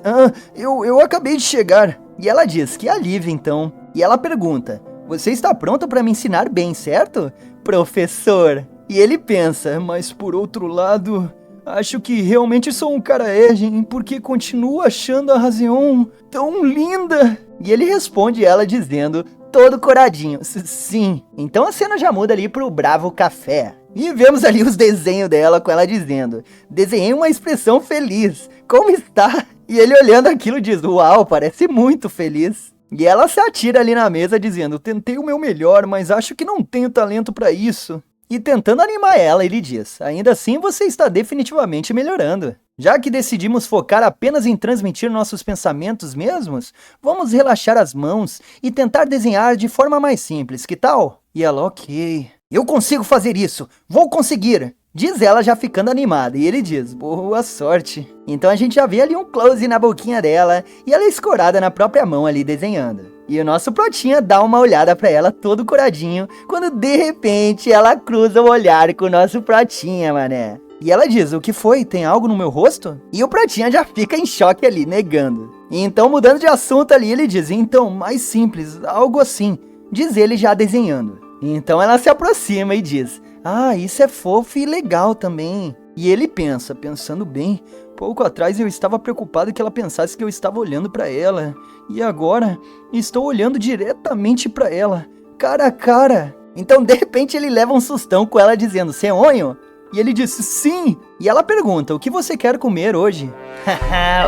eu acabei de chegar. E ela diz, que alívio então. E ela pergunta, você está pronto para me ensinar bem, certo? Professor. E ele pensa, mas por outro lado, acho que realmente sou um cara Ergen, porque continuo achando a Razeon tão linda. E ele responde ela dizendo, todo coradinho, sim. Então a cena já muda ali pro Bravo Café. E vemos ali os desenhos dela com ela dizendo, desenhei uma expressão feliz, como está? E ele olhando aquilo diz, uau, parece muito feliz. E ela se atira ali na mesa dizendo, tentei o meu melhor, mas acho que não tenho talento pra isso. E tentando animar ela, ele diz: ainda assim você está definitivamente melhorando. Já que decidimos focar apenas em transmitir nossos pensamentos mesmos, vamos relaxar as mãos e tentar desenhar de forma mais simples, que tal? E ela: ok, eu consigo fazer isso, vou conseguir! Diz ela já ficando animada, e ele diz: boa sorte. Então a gente já vê ali um close na boquinha dela, e ela escorada na própria mão ali desenhando. E o nosso Protinha dá uma olhada pra ela todo coradinho, quando de repente ela cruza o olhar com o nosso Protinha, mané. E ela diz: o que foi? Tem algo no meu rosto? E o Protinha já fica em choque ali, negando. E então, mudando de assunto ali, ele diz: então, mais simples, algo assim. Diz ele já desenhando. Então ela se aproxima e diz: ah, isso é fofo e legal também. E ele pensa, pensando bem, pouco atrás eu estava preocupado que ela pensasse que eu estava olhando pra ela. E agora, estou olhando diretamente pra ela, cara a cara. Então, de repente, ele leva um sustão com ela dizendo: Senhonho? E ele diz: sim. E ela pergunta: o que você quer comer hoje?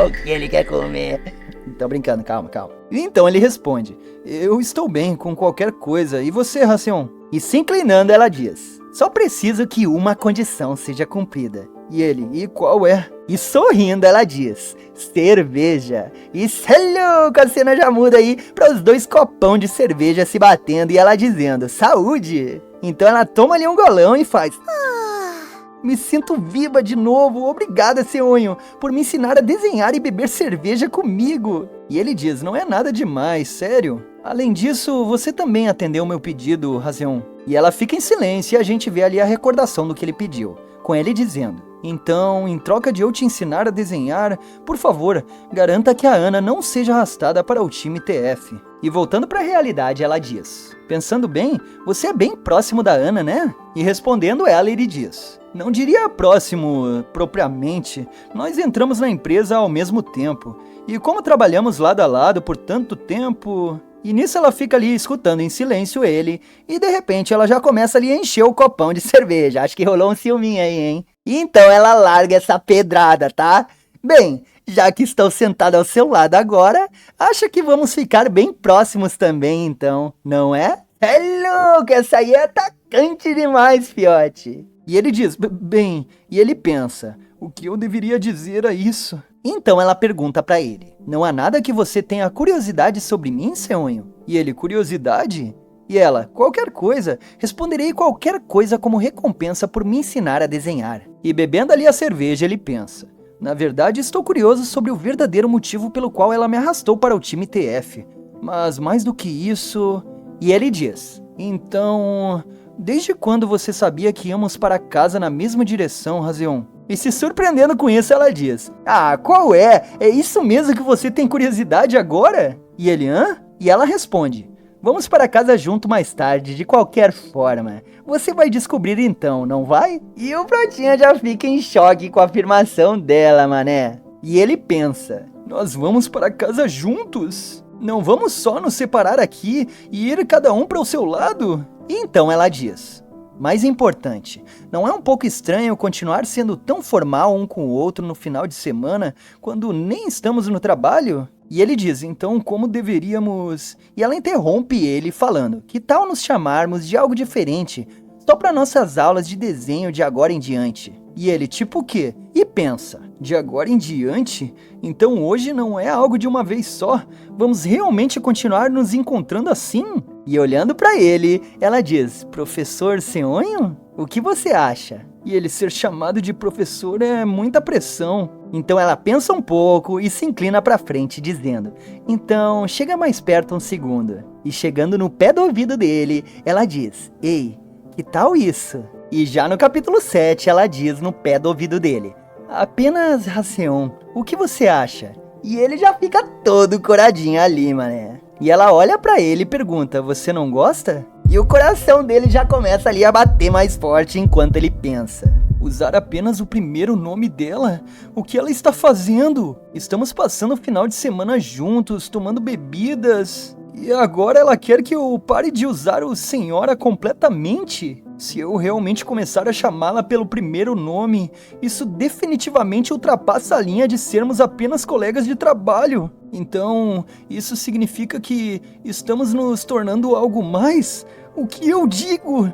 O que ele quer comer? Tô brincando, calma. E então ele responde: eu estou bem com qualquer coisa. E você, Racion? E se inclinando, ela diz: só preciso que uma condição seja cumprida. E ele: e qual é? E sorrindo ela diz: cerveja. E louco, a cena já muda aí para os dois copão de cerveja se batendo e ela dizendo: saúde. Então ela toma ali um golão e faz: me sinto viva de novo, obrigada, Senhonho, por me ensinar a desenhar e beber cerveja comigo. E ele diz: não é nada demais, sério. Além disso, você também atendeu o meu pedido, Razion. E ela fica em silêncio e a gente vê ali a recordação do que ele pediu, com ele dizendo: então, em troca de eu te ensinar a desenhar, por favor, garanta que a Ana não seja arrastada para o time TF. E voltando para a realidade, ela diz: pensando bem, você é bem próximo da Ana, né? E respondendo ela, ele diz: não diria próximo, propriamente. Nós entramos na empresa ao mesmo tempo. E como trabalhamos lado a lado por tanto tempo... E nisso ela fica ali escutando em silêncio ele. E de repente ela já começa ali a encher o copão de cerveja. Acho que rolou um ciúminho aí, hein? E então ela larga essa pedrada, tá? Bem, já que estou sentada ao seu lado agora, acho que vamos ficar bem próximos também, então, não é? É louco, essa aí é atacante demais, fiote. E ele diz: bem, e ele pensa: o que eu deveria dizer a isso? Então ela pergunta pra ele: não há nada que você tenha curiosidade sobre mim, Senhonho? E ele: curiosidade? E ela: qualquer coisa, responderei qualquer coisa como recompensa por me ensinar a desenhar. E bebendo ali a cerveja, ele pensa: na verdade, estou curioso sobre o verdadeiro motivo pelo qual ela me arrastou para o time TF. Mas mais do que isso... E ele diz: então... desde quando você sabia que íamos para casa na mesma direção, Razion? E se surpreendendo com isso, ela diz: ah, qual é? É isso mesmo que você tem curiosidade agora? E ele: hã? E ela responde: vamos para casa junto mais tarde, de qualquer forma. Você vai descobrir então, não vai? E o Protinha já fica em choque com a afirmação dela, mané. E ele pensa: nós vamos para casa juntos? Não vamos só nos separar aqui e ir cada um para o seu lado? E então ela diz: mais importante, não é um pouco estranho continuar sendo tão formal um com o outro no final de semana, quando nem estamos no trabalho? E ele diz: então como deveríamos... E ela interrompe ele falando: que tal nos chamarmos de algo diferente, só para nossas aulas de desenho de agora em diante? E ele: tipo o quê? E pensa: de agora em diante? Então hoje não é algo de uma vez só? Vamos realmente continuar nos encontrando assim? E olhando para ele, ela diz: professor Senhonho? O que você acha? E ele: ser chamado de professor é muita pressão. Então ela pensa um pouco e se inclina para frente dizendo: então chega mais perto um segundo. E chegando no pé do ouvido dele, ela diz: ei, que tal isso? E já no capítulo 7 ela diz no pé do ouvido dele: apenas Racion, o que você acha? E ele já fica todo coradinho ali, mané. E ela olha pra ele e pergunta: você não gosta? E o coração dele já começa ali a bater mais forte enquanto ele pensa: usar apenas o primeiro nome dela? O que ela está fazendo? Estamos passando o final de semana juntos, tomando bebidas. E agora ela quer que eu pare de usar o senhora completamente? Se eu realmente começar a chamá-la pelo primeiro nome, isso definitivamente ultrapassa a linha de sermos apenas colegas de trabalho. Então, isso significa que estamos nos tornando algo mais? O que eu digo?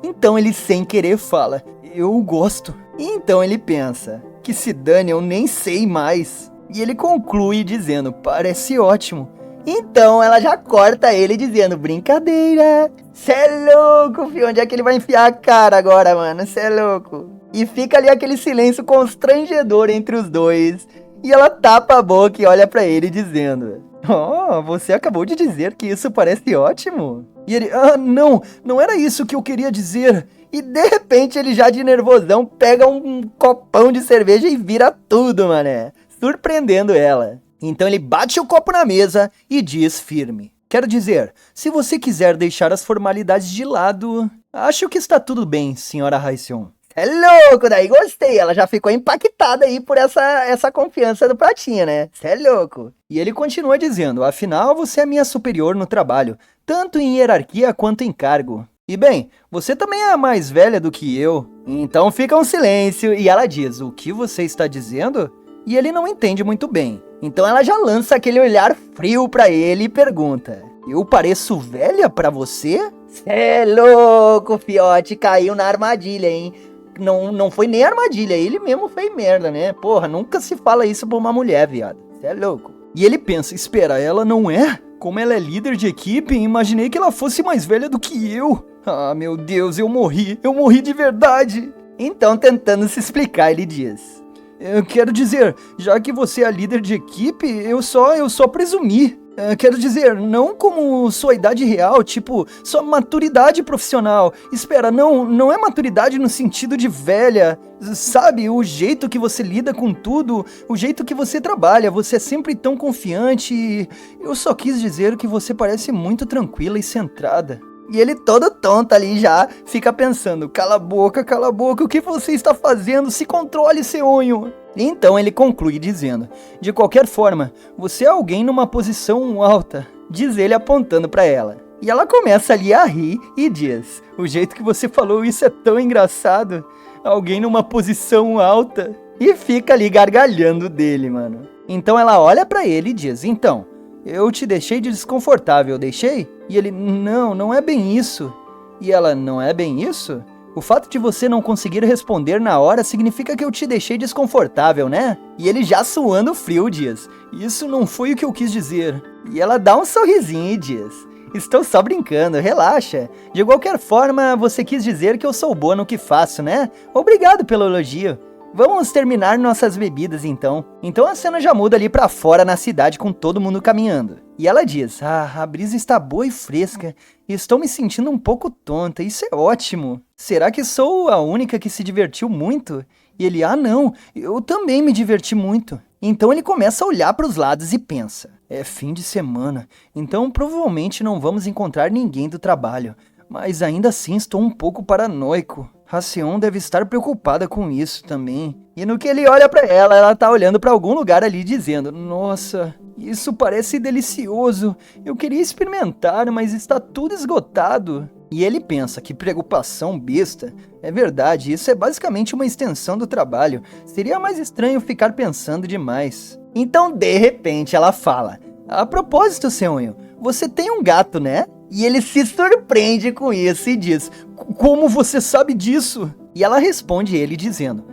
Então ele sem querer fala, eu gosto. Então ele pensa, que se dane, eu nem sei mais. E ele conclui dizendo, parece ótimo. Então ela já corta ele dizendo, brincadeira. Cê é louco, filho, onde é que ele vai enfiar a cara agora, mano? Cê é louco. E fica ali aquele silêncio constrangedor entre os dois. E ela tapa a boca e olha pra ele dizendo, oh, você acabou de dizer que isso parece ótimo? E ele, não era isso que eu queria dizer. E de repente ele já de nervosão pega um copão de cerveja e vira tudo, mané. Surpreendendo ela. Então ele bate o copo na mesa e diz firme. Quero dizer, se você quiser deixar as formalidades de lado, acho que está tudo bem, senhora Haeseon. É louco, daí gostei, ela já ficou impactada aí por essa confiança do Pratinha, né? Cê é louco. E ele continua dizendo, afinal você é minha superior no trabalho, tanto em hierarquia quanto em cargo. E bem, você também é mais velha do que eu. Então fica um silêncio e ela diz, o que você está dizendo? E ele não entende muito bem. Então ela já lança aquele olhar frio pra ele e pergunta, eu pareço velha pra você? Cê é louco, fiote, caiu na armadilha, hein? Não foi nem armadilha, ele mesmo fez merda, né? Porra, nunca se fala isso pra uma mulher, viado. Cê é louco. E ele pensa, espera, ela não é? Como ela é líder de equipe, imaginei que ela fosse mais velha do que eu. Ah, meu Deus, eu morri de verdade. Então, tentando se explicar, ele diz, eu quero dizer, já que você é a líder de equipe, eu só presumi. Quero dizer, não como sua idade real, tipo, sua maturidade profissional. Espera, não é maturidade no sentido de velha. Sabe, o jeito que você lida com tudo, o jeito que você trabalha, você é sempre tão confiante. Eu só quis dizer que você parece muito tranquila e centrada. E ele todo tonto ali já fica pensando, cala a boca, o que você está fazendo? Se controle, Seonho. Então ele conclui dizendo, de qualquer forma, você é alguém numa posição alta, diz ele apontando para ela. E ela começa ali a rir e diz, o jeito que você falou isso é tão engraçado, alguém numa posição alta. E fica ali gargalhando dele, mano. Então ela olha para ele e diz, então, eu te deixei desconfortável, deixei? E ele, não é bem isso. E ela, não é bem isso? O fato de você não conseguir responder na hora significa que eu te deixei desconfortável, né? E ele já suando frio diz, isso não foi o que eu quis dizer. E ela dá um sorrisinho e diz, estou só brincando, relaxa. De qualquer forma, você quis dizer que eu sou boa no que faço, né? Obrigado pelo elogio. Vamos terminar nossas bebidas então. Então a cena já muda ali pra fora na cidade com todo mundo caminhando. E ela diz, a brisa está boa e fresca. Estou me sentindo um pouco tonta, isso é ótimo. Será que sou a única que se divertiu muito? E ele, não, eu também me diverti muito. Então ele começa a olhar para os lados e pensa, é fim de semana, então provavelmente não vamos encontrar ninguém do trabalho. Mas ainda assim estou um pouco paranoico. Haeseon deve estar preocupada com isso também. E no que ele olha pra ela tá olhando pra algum lugar ali dizendo, nossa, isso parece delicioso. Eu queria experimentar, mas está tudo esgotado. E ele pensa, que preocupação besta. É verdade, isso é basicamente uma extensão do trabalho. Seria mais estranho ficar pensando demais. Então, de repente, ela fala, a propósito, Seonho, você tem um gato, né? E ele se surpreende com isso e diz, como você sabe disso? E ela responde ele dizendo,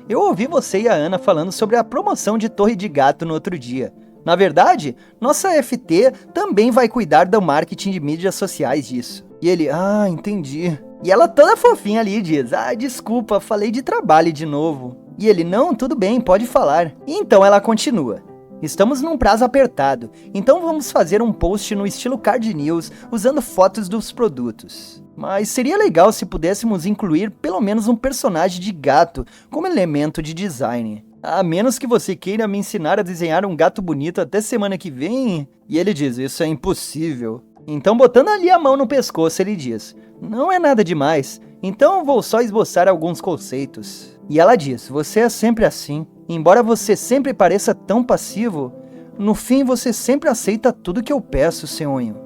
eu ouvi você e a Ana falando sobre a promoção de Torre de Gato no outro dia. Na verdade, nossa FT também vai cuidar do marketing de mídias sociais disso. E ele, entendi. E ela toda fofinha ali diz, desculpa, falei de trabalho de novo. E ele, não, tudo bem, pode falar. E então ela continua. Estamos num prazo apertado, então vamos fazer um post no estilo Card News, usando fotos dos produtos. Mas seria legal se pudéssemos incluir pelo menos um personagem de gato como elemento de design. A menos que você queira me ensinar a desenhar um gato bonito até semana que vem. E ele diz, isso é impossível. Então botando ali a mão no pescoço ele diz, não é nada demais, então vou só esboçar alguns conceitos. E ela diz, você é sempre assim. Embora você sempre pareça tão passivo, no fim você sempre aceita tudo que eu peço, Seonho.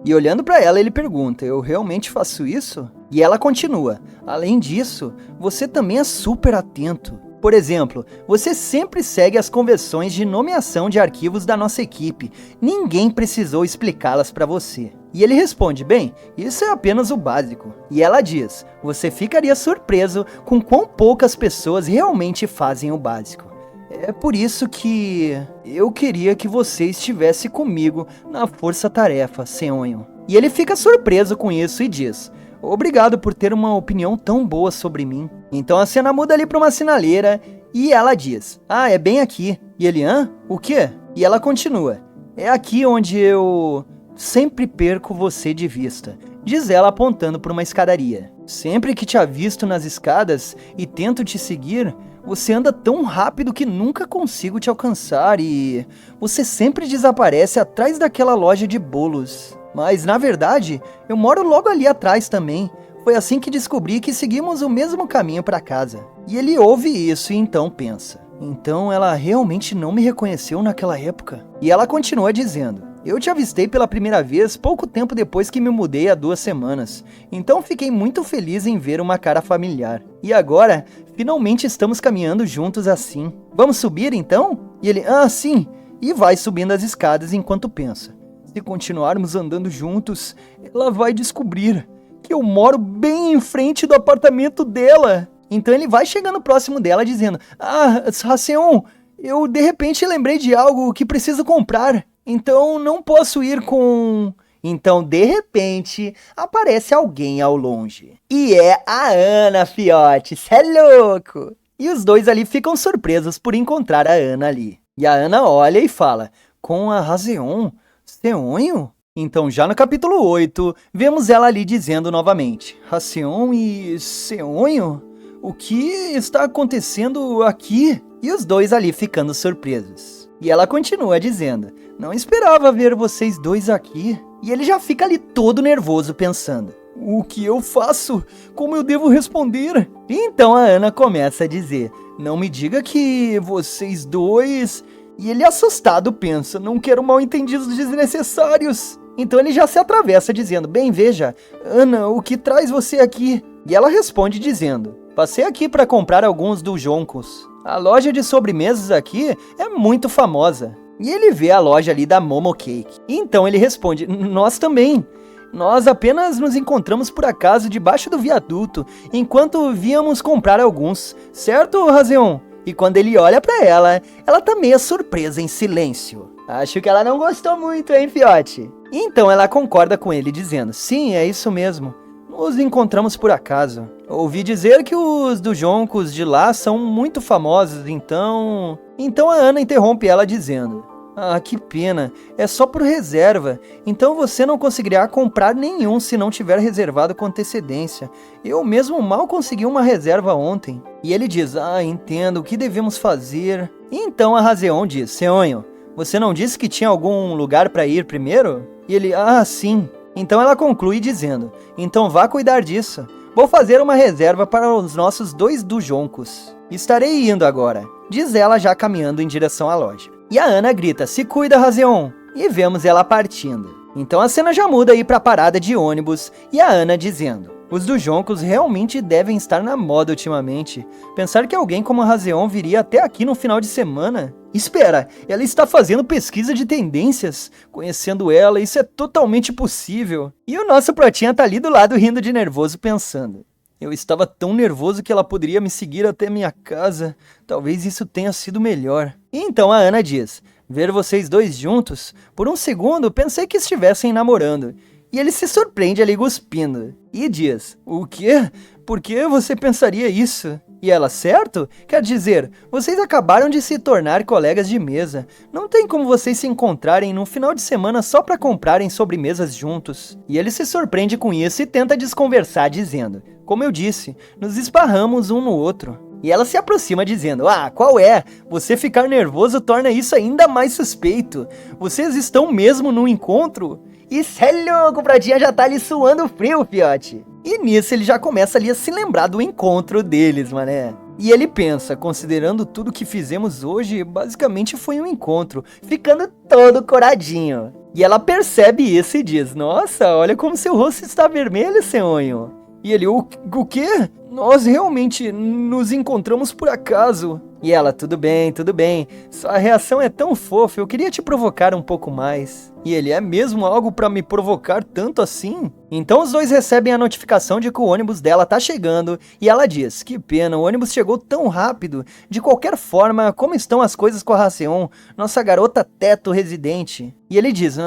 E olhando pra ela, ele pergunta, eu realmente faço isso? E ela continua, além disso, você também é super atento. Por exemplo, você sempre segue as convenções de nomeação de arquivos da nossa equipe. Ninguém precisou explicá-las para você. E ele responde, bem, isso é apenas o básico. E ela diz, você ficaria surpreso com quão poucas pessoas realmente fazem o básico. É por isso que eu queria que você estivesse comigo na força-tarefa, Seonho. E ele fica surpreso com isso e diz, obrigado por ter uma opinião tão boa sobre mim. Então a cena muda ali para uma sinaleira e ela diz, é bem aqui. E ele, o quê? E ela continua, é aqui onde eu sempre perco você de vista. Diz ela apontando para uma escadaria. Sempre que te avisto nas escadas e tento te seguir, você anda tão rápido que nunca consigo te alcançar e você sempre desaparece atrás daquela loja de bolos. Mas, na verdade, eu moro logo ali atrás também. Foi assim que descobri que seguimos o mesmo caminho para casa. E ele ouve isso e então pensa. Então ela realmente não me reconheceu naquela época? E ela continua dizendo. Eu te avistei pela primeira vez pouco tempo depois que me mudei há 2 semanas. Então fiquei muito feliz em ver uma cara familiar. E agora, finalmente estamos caminhando juntos assim. Vamos subir então? E ele, sim. E vai subindo as escadas enquanto pensa. Se continuarmos andando juntos, ela vai descobrir que eu moro bem em frente do apartamento dela. Então ele vai chegando próximo dela dizendo, Haseon, eu de repente lembrei de algo que preciso comprar. Então não posso ir com... Então, de repente, aparece alguém ao longe. E é a Ana, fiote, cê é louco! E os dois ali ficam surpresos por encontrar a Ana ali. E a Ana olha e fala, com a Haseon, Seonho? Então, já no capítulo 8, vemos ela ali dizendo novamente, Haseon e Seonho? O que está acontecendo aqui? E os dois ali ficando surpresos. E ela continua dizendo, não esperava ver vocês dois aqui. E ele já fica ali todo nervoso pensando, o que eu faço? Como eu devo responder? E então a Ana começa a dizer, não me diga que vocês dois... E ele assustado pensa, não quero mal entendidos desnecessários. Então ele já se atravessa dizendo, bem, veja, Ana, o que traz você aqui? E ela responde dizendo, passei aqui para comprar alguns do Joncos. A loja de sobremesas aqui é muito famosa. E ele vê a loja ali da Momo Cake. Então ele responde, nós também. Nós apenas nos encontramos por acaso debaixo do viaduto, enquanto víamos comprar alguns. Certo, Haseon? E quando ele olha pra ela tá meio surpresa em silêncio. Acho que ela não gostou muito, hein, fiote? Então ela concorda com ele, dizendo, sim, é isso mesmo. Nos encontramos por acaso. Ouvi dizer que os do Joncos de lá são muito famosos, então... Então a Ana interrompe ela dizendo, que pena, é só por reserva, então você não conseguirá comprar nenhum se não tiver reservado com antecedência. Eu mesmo mal consegui uma reserva ontem. E ele diz, entendo, o que devemos fazer? E então a Haseon diz, Seonho, você não disse que tinha algum lugar para ir primeiro? E ele, sim. Então ela conclui dizendo, então vá cuidar disso. Vou fazer uma reserva para os nossos 2 do Joncos. Estarei indo agora, diz ela já caminhando em direção à loja. E a Ana grita, se cuida, Haseon. E vemos ela partindo. Então a cena já muda aí para a parada de ônibus e a Ana dizendo, os do Joncos realmente devem estar na moda ultimamente. Pensar que alguém como a Haseon viria até aqui no final de semana? Espera, ela está fazendo pesquisa de tendências. Conhecendo ela, isso é totalmente possível. E o nosso Protinha tá ali do lado rindo de nervoso pensando. Eu estava tão nervoso que ela poderia me seguir até minha casa. Talvez isso tenha sido melhor. E então a Ana diz, ver vocês dois juntos? Por um segundo pensei que estivessem namorando. E ele se surpreende ali cuspindo. E diz, o quê? Por que você pensaria isso? E ela, certo? Quer dizer, vocês acabaram de se tornar colegas de mesa. Não tem como vocês se encontrarem num final de semana só para comprarem sobremesas juntos. E ele se surpreende com isso e tenta desconversar dizendo, como eu disse, nos esbarramos um no outro. E ela se aproxima dizendo, qual é? Você ficar nervoso torna isso ainda mais suspeito. Vocês estão mesmo no encontro? E cê é louco, o Pradinha já tá ali suando frio, fiote. E nisso ele já começa ali a se lembrar do encontro deles, mané. E ele pensa, considerando tudo que fizemos hoje, basicamente foi um encontro, ficando todo coradinho. E ela percebe isso e diz, nossa, olha como seu rosto está vermelho, Seonho. E ele, o quê? Nós realmente nos encontramos por acaso. E ela, tudo bem, sua reação é tão fofa, eu queria te provocar um pouco mais. E ele, é mesmo algo pra me provocar tanto assim? Então os dois recebem a notificação de que o ônibus dela tá chegando, e ela diz, que pena, o ônibus chegou tão rápido. De qualquer forma, como estão as coisas com a Haseon, nossa garota teto residente? E ele diz,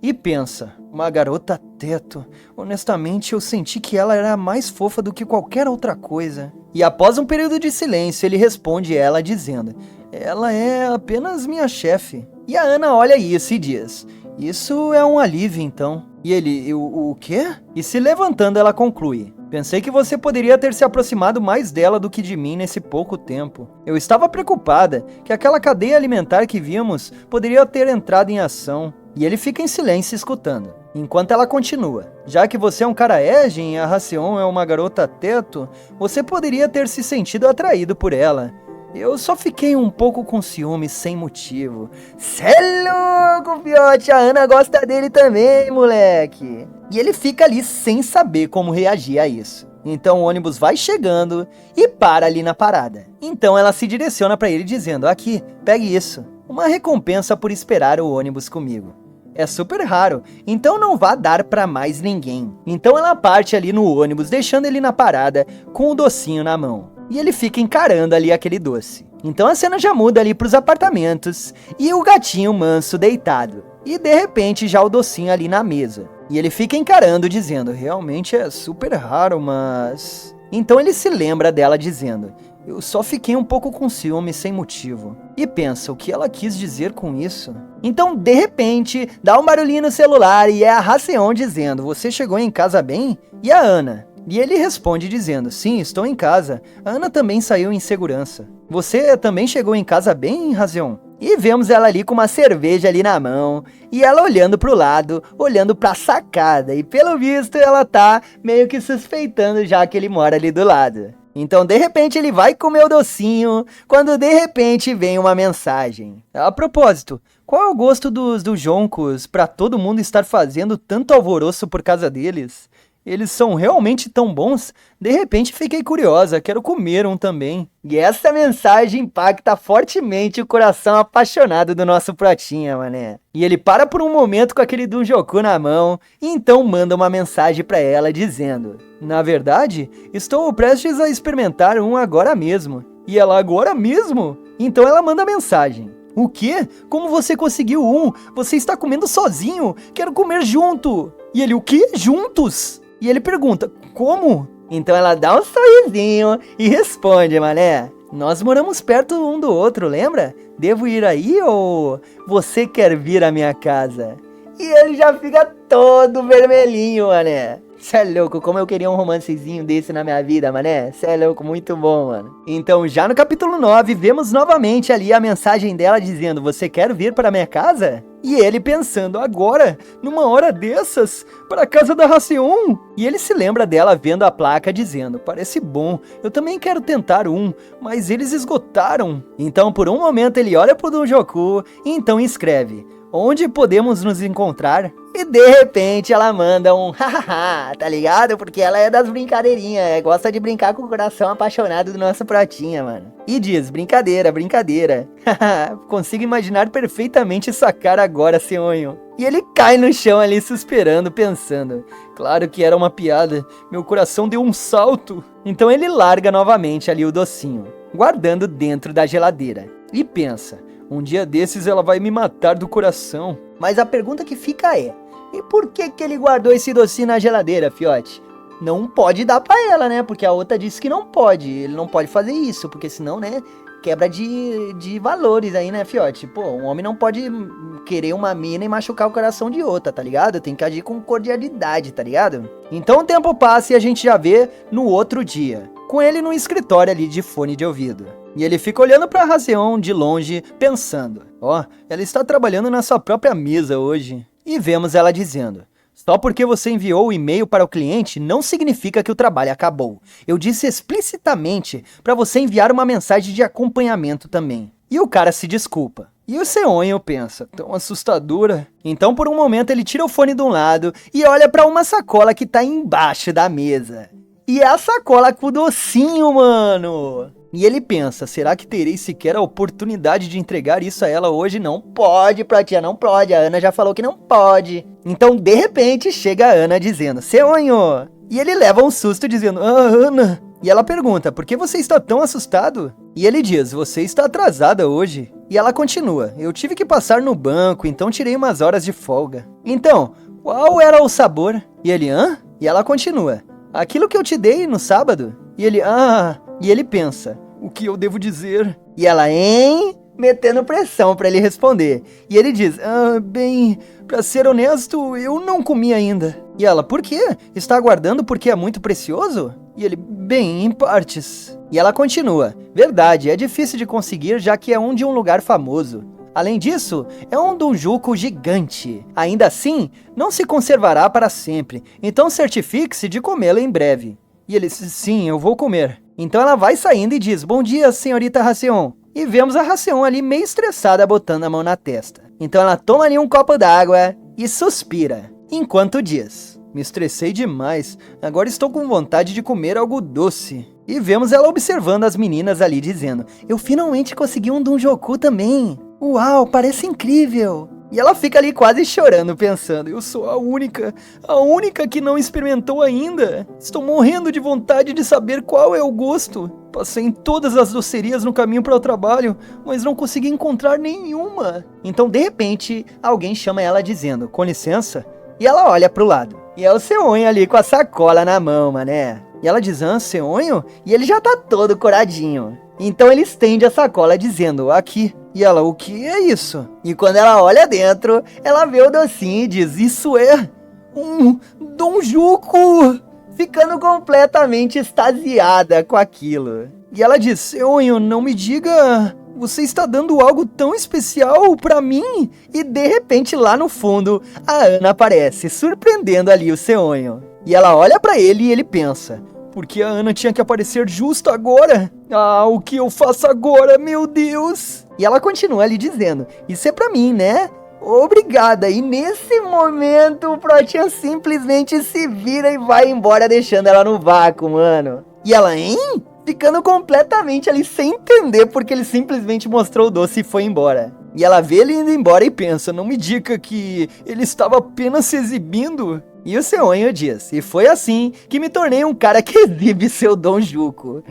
e pensa, uma garota teto. Honestamente, eu senti que ela era mais fofa do que qualquer outra coisa. E após um período de silêncio, ele responde ela dizendo, ela é apenas minha chefe. E a Ana olha isso e diz, isso é um alívio então. E ele, o quê? E se levantando ela conclui, pensei que você poderia ter se aproximado mais dela do que de mim nesse pouco tempo. Eu estava preocupada que aquela cadeia alimentar que vimos poderia ter entrado em ação. E ele fica em silêncio escutando, enquanto ela continua. Já que você é um cara Ejin e a Haseon é uma garota teto, você poderia ter se sentido atraído por ela. Eu só fiquei um pouco com ciúme sem motivo. Cê é louco, fiote, a Ana gosta dele também, moleque. E ele fica ali sem saber como reagir a isso. Então o ônibus vai chegando e para ali na parada. Então ela se direciona para ele dizendo, aqui, pegue isso. Uma recompensa por esperar o ônibus comigo. É super raro, então não vai dar pra mais ninguém. Então ela parte ali no ônibus, deixando ele na parada com o docinho na mão. E ele fica encarando ali aquele doce. Então a cena já muda ali pros apartamentos e o gatinho manso deitado. E de repente já o docinho ali na mesa. E ele fica encarando dizendo, realmente é super raro, mas... Então ele se lembra dela dizendo, eu só fiquei um pouco com ciúme sem motivo. E pensa, o que ela quis dizer com isso? Então, de repente, dá um barulhinho no celular e é a Haseon dizendo, você chegou em casa bem? E a Ana? E ele responde dizendo, sim, estou em casa. A Ana também saiu em segurança. Você também chegou em casa bem, Haseon? E vemos ela ali com uma cerveja ali na mão, e ela olhando pro lado, olhando pra sacada, e pelo visto ela tá meio que suspeitando já que ele mora ali do lado. Então, de repente, ele vai comer o docinho, quando de repente vem uma mensagem. A propósito, qual é o gosto dos Joncos pra todo mundo estar fazendo tanto alvoroço por causa deles? Eles são realmente tão bons? De repente fiquei curiosa, quero comer um também. E essa mensagem impacta fortemente o coração apaixonado do nosso Protinha, mané. E ele para por um momento com aquele Dunjoku na mão, e então manda uma mensagem pra ela dizendo, na verdade, estou prestes a experimentar um agora mesmo. E ela, agora mesmo? Então ela manda a mensagem. O quê? Como você conseguiu um? Você está comendo sozinho? Quero comer junto. E ele, o quê? Juntos? E ele pergunta, como? Então ela dá um sorrisinho e responde, mané. Nós moramos perto um do outro, lembra? Devo ir aí ou você quer vir à minha casa? E ele já fica todo vermelhinho, mané. Cê é louco, como eu queria um romancezinho desse na minha vida, mané. Cê é louco, muito bom, mano. Então, já no capítulo 9, vemos novamente ali a mensagem dela dizendo, você quer vir para minha casa? E ele pensando, agora, numa hora dessas, para a casa da Haseon? E ele se lembra dela vendo a placa dizendo, parece bom, eu também quero tentar um, mas eles esgotaram. Então, por um momento, ele olha pro Dunjoku e então escreve, onde podemos nos encontrar? E de repente ela manda um hahaha, tá ligado? Porque ela é das brincadeirinhas, gosta de brincar com o coração apaixonado do nosso Protinha, mano. E diz, brincadeira, brincadeira. Consigo imaginar perfeitamente sua cara agora, Seonho. E ele cai no chão ali suspirando, pensando, claro que era uma piada, meu coração deu um salto. Então ele larga novamente ali o docinho, guardando dentro da geladeira. E pensa, um dia desses ela vai me matar do coração. Mas a pergunta que fica é, e por que ele guardou esse docinho na geladeira, fiote? Não pode dar pra ela, né? Porque a outra disse que não pode. Ele não pode fazer isso, porque senão, né, quebra de valores aí, né, fiote? Pô, um homem não pode querer uma mina e machucar o coração de outra, tá ligado? Tem que agir com cordialidade, tá ligado? Então o tempo passa e a gente já vê no outro dia, com ele no escritório ali de fone de ouvido. E ele fica olhando pra Haseon de longe, pensando, ó, ela está trabalhando na sua própria mesa hoje. E vemos ela dizendo, só porque você enviou o e-mail para o cliente não significa que o trabalho acabou. Eu disse explicitamente para você enviar uma mensagem de acompanhamento também. E o cara se desculpa. E o Seonho pensa, tão assustadora. Então por um momento ele tira o fone de um lado e olha pra uma sacola que tá embaixo da mesa. E é a sacola com o docinho, mano. E ele pensa, será que terei sequer a oportunidade de entregar isso a ela hoje? Não pode, Pratinha, não pode. A Ana já falou que não pode. Então de repente chega a Ana dizendo, Seonho. E ele leva um susto dizendo, Ana. E ela pergunta, por que você está tão assustado? E ele diz, você está atrasada hoje. E ela continua, eu tive que passar no banco, então tirei umas horas de folga. Então, qual era o sabor? E ele, hã? E ela continua, aquilo que eu te dei no sábado. E ele, E ele pensa, o que eu devo dizer? E ela, hein? Metendo pressão pra ele responder. E ele diz, bem, pra ser honesto, eu não comi ainda. E ela, por quê? Está aguardando porque é muito precioso? E ele, bem, em partes. E ela continua, verdade, é difícil de conseguir já que é de um lugar famoso. Além disso, é um donjuco gigante. Ainda assim, não se conservará para sempre, então certifique-se de comê-lo em breve. E ele, sim, eu vou comer. Então ela vai saindo e diz, bom dia, senhorita Haseon. E vemos a Haseon ali meio estressada botando a mão na testa. Então ela toma ali um copo d'água e suspira, enquanto diz, me estressei demais, agora estou com vontade de comer algo doce. E vemos ela observando as meninas ali dizendo, eu finalmente consegui um donjoku também. Uau, parece incrível. E ela fica ali quase chorando, pensando, eu sou a única que não experimentou ainda. Estou morrendo de vontade de saber qual é o gosto. Passei em todas as docerias no caminho para o trabalho, mas não consegui encontrar nenhuma. Então, de repente, alguém chama ela dizendo, com licença, e ela olha pro lado. E é o Seonho ali com a sacola na mão, mané. E ela diz, Seonho? E ele já tá todo coradinho. Então ele estende a sacola dizendo, aqui. E ela, o que é isso? E quando ela olha dentro, ela vê o docinho e diz, isso é um donjuco! Ficando completamente extasiada com aquilo. E ela diz, Seonho, não me diga, você está dando algo tão especial pra mim? E de repente lá no fundo, a Ana aparece, surpreendendo ali o Seonho. E ela olha pra ele e ele pensa, porque a Ana tinha que aparecer justo agora? O que eu faço agora, meu Deus? E ela continua ali dizendo, isso é pra mim, né? Obrigada. E nesse momento o Protinha simplesmente se vira e vai embora deixando ela no vácuo, mano. E ela, hein? Ficando completamente ali sem entender porque ele simplesmente mostrou o doce e foi embora. E ela vê ele indo embora e pensa, não me diga que ele estava apenas se exibindo? E o Seonho diz, e foi assim que me tornei um cara que exibe seu donjuco.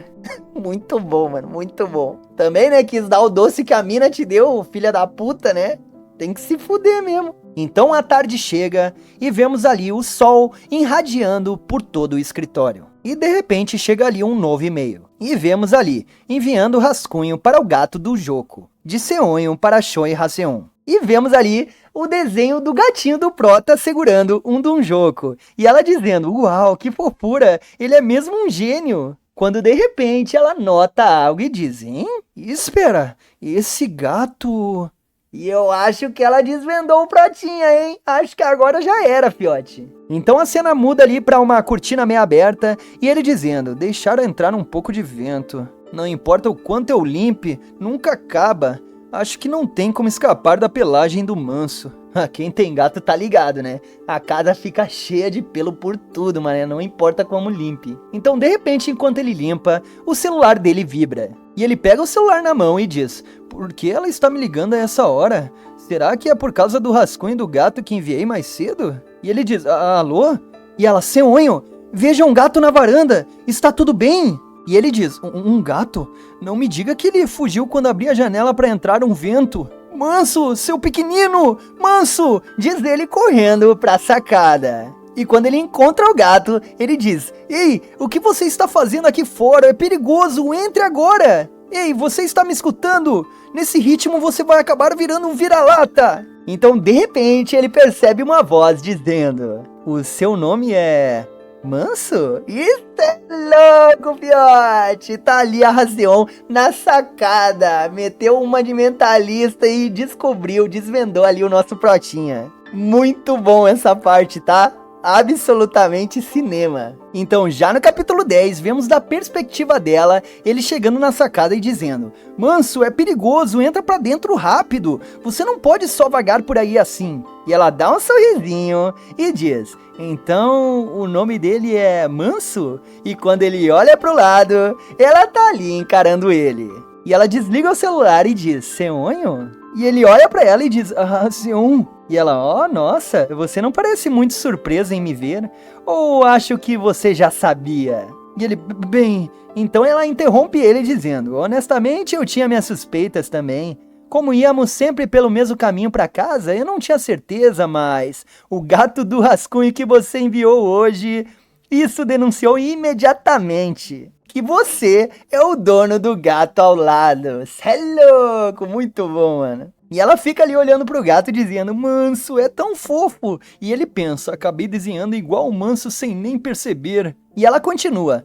Muito bom, mano, muito bom. Também, né, quis dar o doce que a mina te deu, filha da puta, né? Tem que se fuder mesmo. Então a tarde chega e vemos ali o sol irradiando por todo o escritório. E de repente chega ali um novo e-mail. E vemos ali, enviando rascunho para o gato do Joko, de Seonho para Choi Haseon. E vemos ali o desenho do gatinho do Prota segurando um donjoco. E ela dizendo, uau, que fofura, ele é mesmo um gênio. Quando de repente ela nota algo e diz, hein? Espera, esse gato... E eu acho que ela desvendou o Protinha, hein? Acho que agora já era, fiote. Então a cena muda ali pra uma cortina meio aberta e ele dizendo, deixar entrar um pouco de vento. Não importa o quanto eu limpe, nunca acaba. Acho que não tem como escapar da pelagem do manso. Quem tem gato tá ligado, né? A casa fica cheia de pelo por tudo, mané, não importa como limpe. Então, de repente, enquanto ele limpa, o celular dele vibra. E ele pega o celular na mão e diz, por que ela está me ligando a essa hora? Será que é por causa do rascunho do gato que enviei mais cedo? E ele diz, alô? E ela, Seonho, veja um gato na varanda, está tudo bem? E ele diz, um gato? Não me diga que ele fugiu quando abri a janela para entrar um vento. Manso, seu pequenino, Manso, diz ele correndo pra sacada. E quando ele encontra o gato, ele diz, ei, o que você está fazendo aqui fora? É perigoso, entre agora. Ei, você está me escutando? Nesse ritmo você vai acabar virando um vira-lata. Então, de repente, ele percebe uma voz dizendo, o seu nome é... Manso? Isso é louco, fiote! Tá ali a Haseon na sacada, meteu uma de mentalista e desvendou ali o nosso Protinha. Muito bom essa parte, tá? absolutamente cinema. Então, já no capítulo 10, vemos da perspectiva dela, ele chegando na sacada e dizendo: Manso, é perigoso, entra pra dentro rápido, você não pode só vagar por aí assim. E ela dá um sorrisinho e diz: então, o nome dele é Manso? E quando ele olha pro lado, ela tá ali encarando ele. E ela desliga o celular e diz: Seonho? E ele olha pra ela e diz: Seon. E ela: oh, nossa, você não parece muito surpresa em me ver. Ou acho que você já sabia? E ele: bem... Então ela interrompe ele dizendo: honestamente, eu tinha minhas suspeitas também. Como íamos sempre pelo mesmo caminho para casa, eu não tinha certeza, mas o gato do rascunho que você enviou hoje, isso denunciou imediatamente que você é o dono do gato ao lado. Cê é louco, muito bom, mano. E ela fica ali olhando pro gato dizendo: Manso, é tão fofo. E ele pensa: acabei desenhando igual o Manso sem nem perceber. E ela continua: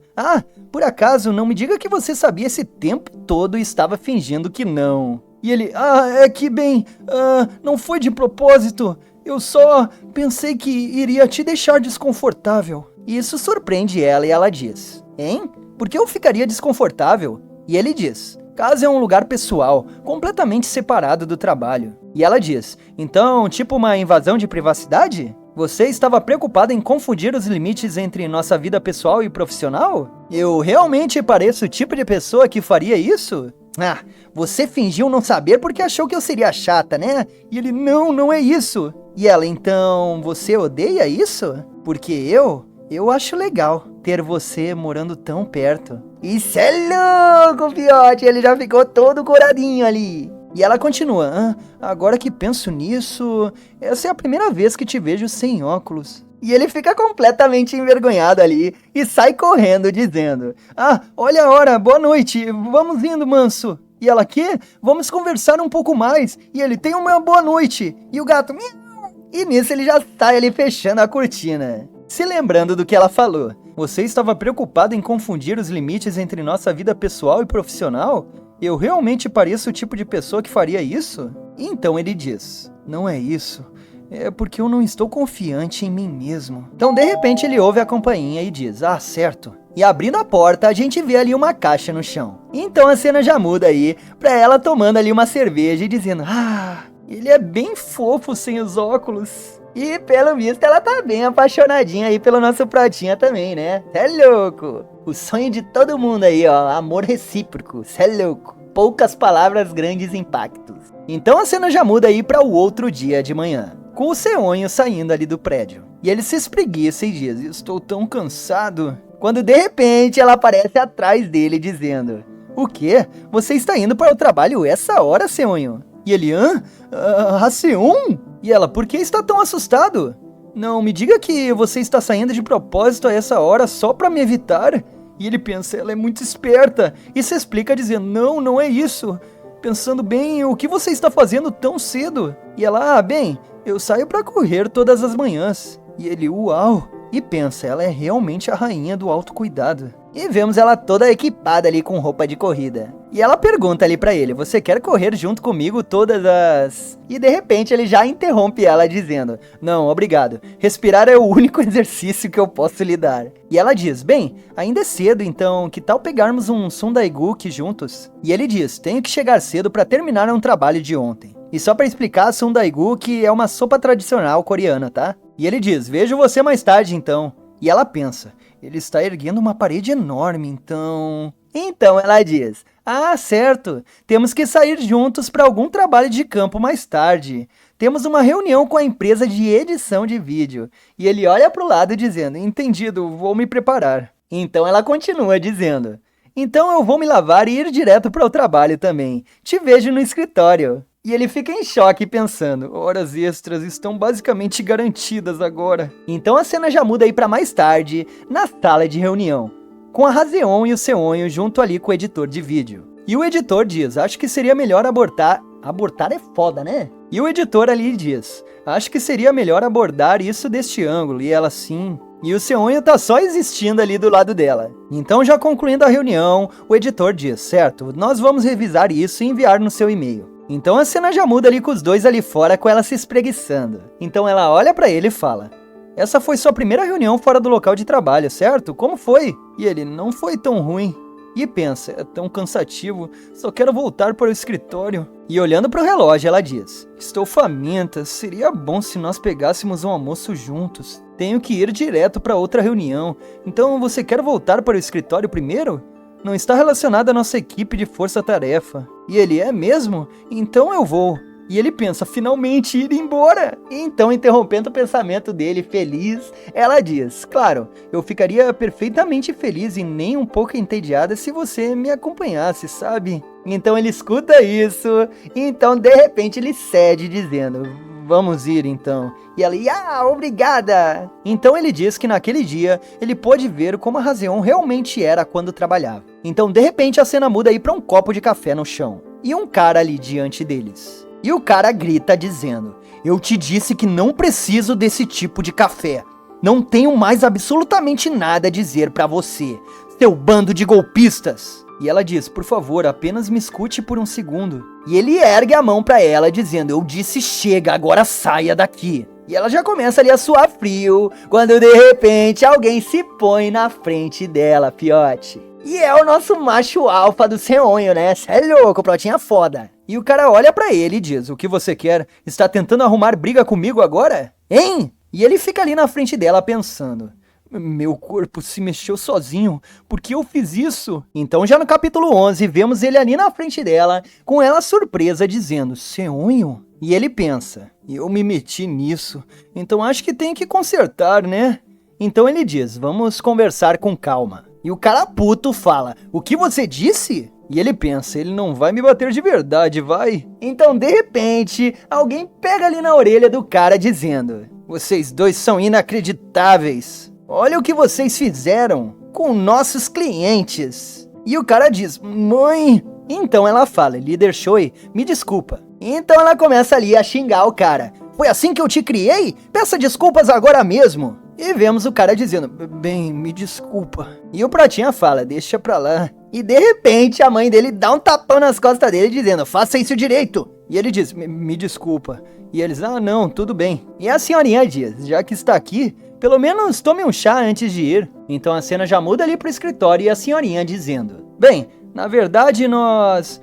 por acaso não me diga que você sabia esse tempo todo e estava fingindo que não. E ele: é que bem, não foi de propósito, eu só pensei que iria te deixar desconfortável. E isso surpreende ela e ela diz: hein? Por que eu ficaria desconfortável? E ele diz: casa é um lugar pessoal, completamente separado do trabalho. E ela diz: então, tipo uma invasão de privacidade? Você estava preocupada em confundir os limites entre nossa vida pessoal e profissional? Eu realmente pareço o tipo de pessoa que faria isso? Você fingiu não saber porque achou que eu seria chata, né? E ele: não é isso. E ela: então, você odeia isso? Porque eu acho legal ter você morando tão perto. Isso é louco, fiote, ele já ficou todo coradinho ali. E ela continua: agora que penso nisso, essa é a primeira vez que te vejo sem óculos. E ele fica completamente envergonhado ali e sai correndo dizendo: olha a hora, boa noite, vamos indo, Manso. E ela: quê? Vamos conversar um pouco mais. E ele: tenha uma boa noite. E o gato: miau. E nisso ele já sai ali fechando a cortina. Se lembrando do que ela falou: você estava preocupado em confundir os limites entre nossa vida pessoal e profissional? Eu realmente pareço o tipo de pessoa que faria isso? Então ele diz: não é isso. É porque eu não estou confiante em mim mesmo. Então, de repente, ele ouve a campainha e diz: certo. E abrindo a porta, a gente vê ali uma caixa no chão. Então a cena já muda aí pra ela tomando ali uma cerveja e dizendo: ele é bem fofo sem os óculos. E pelo visto ela tá bem apaixonadinha aí pelo nosso pratinha também, né? Cê é louco. O sonho de todo mundo aí, ó. Amor recíproco. Cê é louco. Poucas palavras, grandes impactos. Então a cena já muda aí pra o outro dia de manhã, com o Seonho saindo ali do prédio. E ele se espreguiça e diz: estou tão cansado. Quando de repente ela aparece atrás dele dizendo: o quê? Você está indo para o trabalho essa hora, Seonho? E ele: Seon? E ela: por que está tão assustado? Não me diga que você está saindo de propósito a essa hora só para me evitar. E ele pensa: ela é muito esperta. E se explica dizendo: não é isso. Pensando bem, o que você está fazendo tão cedo? E ela: bem, eu saio para correr todas as manhãs. E ele: uau. E pensa: ela é realmente a rainha do autocuidado. E vemos ela toda equipada ali com roupa de corrida. E ela pergunta ali pra ele: você quer correr junto comigo todas as... E de repente ele já interrompe ela dizendo: não, obrigado. Respirar é o único exercício que eu posso lhe dar. E ela diz: bem, ainda é cedo, então que tal pegarmos um sundae-guk juntos? E ele diz: tenho que chegar cedo pra terminar um trabalho de ontem. E só pra explicar, sundae-guk é uma sopa tradicional coreana, tá? E ele diz: vejo você mais tarde então. E ela pensa: ele está erguendo uma parede enorme, então... Então ela diz: certo, temos que sair juntos para algum trabalho de campo mais tarde. Temos uma reunião com a empresa de edição de vídeo. E ele olha para o lado dizendo: entendido, vou me preparar. Então ela continua dizendo: então eu vou me lavar e ir direto para o trabalho também. Te vejo no escritório. E ele fica em choque pensando: horas extras estão basicamente garantidas agora. Então a cena já muda aí para mais tarde, na sala de reunião, com a Haseon e o Seonho junto ali com o editor de vídeo. E o editor diz: acho que seria melhor abortar... Abortar é foda, né? E o editor ali diz: acho que seria melhor abordar isso deste ângulo. E ela: sim. E o Seonho tá só existindo ali do lado dela. Então, já concluindo a reunião, o editor diz: certo, nós vamos revisar isso e enviar no seu e-mail. Então a cena já muda ali com os dois ali fora, com ela se espreguiçando. Então ela olha pra ele e fala: essa foi sua primeira reunião fora do local de trabalho, certo? Como foi? E ele, não foi tão ruim. E pensa, é tão cansativo, só quero voltar para o escritório. E olhando para o relógio, ela diz, estou faminta, seria bom se nós pegássemos um almoço juntos. Tenho que ir direto para outra reunião, então você quer voltar para o escritório primeiro? Não está relacionado à nossa equipe de força-tarefa. E ele, é mesmo? Então eu vou. E ele pensa, finalmente ir embora. Então, interrompendo o pensamento dele, feliz, ela diz, claro, eu ficaria perfeitamente feliz e nem um pouco entediada se você me acompanhasse, sabe? Então ele escuta isso, então de repente ele cede dizendo, vamos ir então. E ela, obrigada! Então ele diz que naquele dia ele pôde ver como a Razeon realmente era quando trabalhava. Então de repente a cena muda aí para um copo de café no chão. E um cara ali diante deles. E o cara grita dizendo, eu te disse que não preciso desse tipo de café. Não tenho mais absolutamente nada a dizer pra você, seu bando de golpistas. E ela diz, por favor, apenas me escute por um segundo. E ele ergue a mão pra ela dizendo, eu disse chega, agora saia daqui. E ela já começa ali a suar frio, quando de repente alguém se põe na frente dela, fiote. E é o nosso macho alfa do Seonho, né? Cê é louco, protinha foda. E o cara olha pra ele e diz, o que você quer? Está tentando arrumar briga comigo agora? Hein? E ele fica ali na frente dela pensando, meu corpo se mexeu sozinho, por que eu fiz isso? Então já no capítulo 11, vemos ele ali na frente dela, com ela surpresa dizendo, Seonho? E ele pensa, eu me meti nisso, então acho que tenho que consertar, né? Então ele diz, vamos conversar com calma. E o cara puto fala, o que você disse? E ele pensa, ele não vai me bater de verdade, vai? Então, de repente, alguém pega ali na orelha do cara dizendo, vocês dois são inacreditáveis. Olha o que vocês fizeram com nossos clientes. E o cara diz, mãe... Então ela fala, líder Choi, me desculpa. Então ela começa ali a xingar o cara. Foi assim que eu te criei? Peça desculpas agora mesmo. E vemos o cara dizendo, bem, me desculpa. E o Pratinha fala, deixa pra lá. E de repente a mãe dele dá um tapão nas costas dele dizendo, faça isso direito. E ele diz, me desculpa. E eles, não, tudo bem. E a senhorinha diz, já que está aqui, pelo menos tome um chá antes de ir. Então a cena já muda ali pro escritório e a senhorinha dizendo, bem, na verdade nós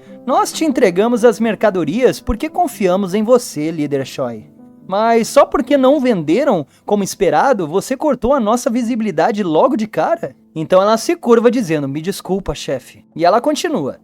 te entregamos as mercadorias porque confiamos em você, líder Choi. Mas só porque não venderam como esperado, você cortou a nossa visibilidade logo de cara? Então ela se curva dizendo, me desculpa, chefe. E ela continua,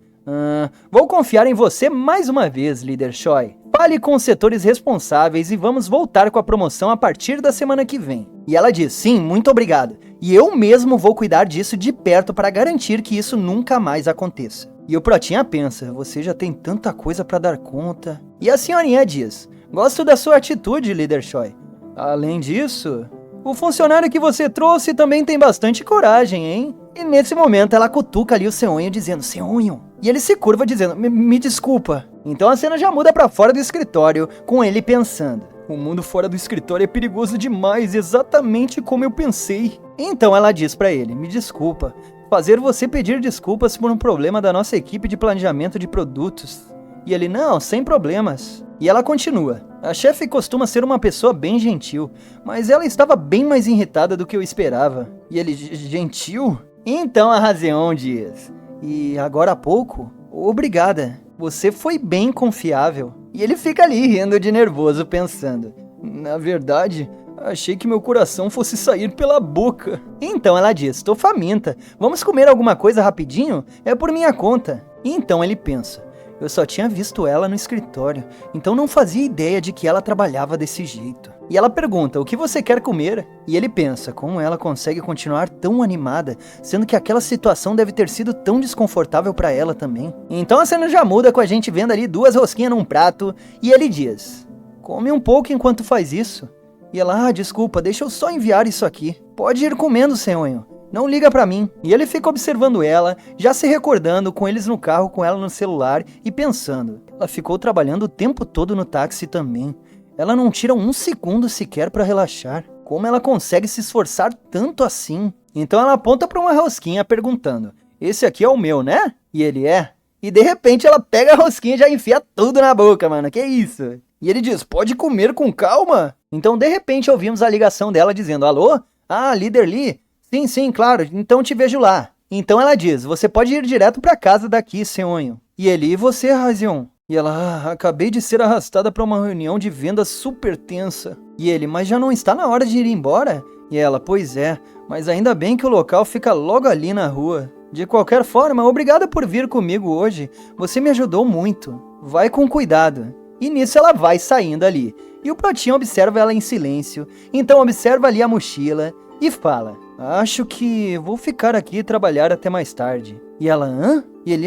vou confiar em você mais uma vez, líder Choi. Fale com os setores responsáveis e vamos voltar com a promoção a partir da semana que vem. E ela diz, sim, muito obrigado. E eu mesmo vou cuidar disso de perto para garantir que isso nunca mais aconteça. E o Protinha pensa, você já tem tanta coisa para dar conta. E a senhorinha diz, gosto da sua atitude, líder Choi. Além disso, o funcionário que você trouxe também tem bastante coragem, hein? E nesse momento ela cutuca ali o Seonho dizendo, Seonho. E ele se curva dizendo, me desculpa. Então a cena já muda pra fora do escritório, com ele pensando, o mundo fora do escritório é perigoso demais, exatamente como eu pensei. Então ela diz pra ele, me desculpa, fazer você pedir desculpas por um problema da nossa equipe de planejamento de produtos. E ele, não, sem problemas. E ela continua, a chefe costuma ser uma pessoa bem gentil, mas ela estava bem mais irritada do que eu esperava. E ele, gentil? Então a Razeon diz, e agora há pouco, obrigada, você foi bem confiável. E ele fica ali rindo de nervoso pensando, na verdade, achei que meu coração fosse sair pela boca. Então ela diz, tô faminta, vamos comer alguma coisa rapidinho? É por minha conta. E então ele pensa, eu só tinha visto ela no escritório, então não fazia ideia de que ela trabalhava desse jeito. E ela pergunta, o que você quer comer? E ele pensa, como ela consegue continuar tão animada, sendo que aquela situação deve ter sido tão desconfortável pra ela também. Então a cena já muda com a gente vendo ali 2 rosquinhas num prato, e ele diz, come um pouco enquanto faz isso. E ela, desculpa, deixa eu só enviar isso aqui. Pode ir comendo, Seonho. Não liga pra mim. E ele fica observando ela, já se recordando com eles no carro, com ela no celular e pensando. Ela ficou trabalhando o tempo todo no táxi também. Ela não tira um segundo sequer pra relaxar. Como ela consegue se esforçar tanto assim? Então ela aponta pra uma rosquinha perguntando, esse aqui é o meu, né? E ele é. E de repente ela pega a rosquinha e já enfia tudo na boca, mano. Que isso? E ele diz, pode comer com calma. Então, de repente, ouvimos a ligação dela dizendo, alô? Ah, líder Lee? Sim, claro, então te vejo lá. Então ela diz, você pode ir direto pra casa daqui, Seonho. E ele, e você, Razion? E ela, acabei de ser arrastada pra uma reunião de vendas super tensa. E ele, mas já não está na hora de ir embora? E ela, pois é, mas ainda bem que o local fica logo ali na rua. De qualquer forma, obrigada por vir comigo hoje. Você me ajudou muito. Vai com cuidado. E nisso ela vai saindo ali. E o Protinho observa ela em silêncio. Então observa ali a mochila e fala, acho que vou ficar aqui e trabalhar até mais tarde. E ela, hã? E ele,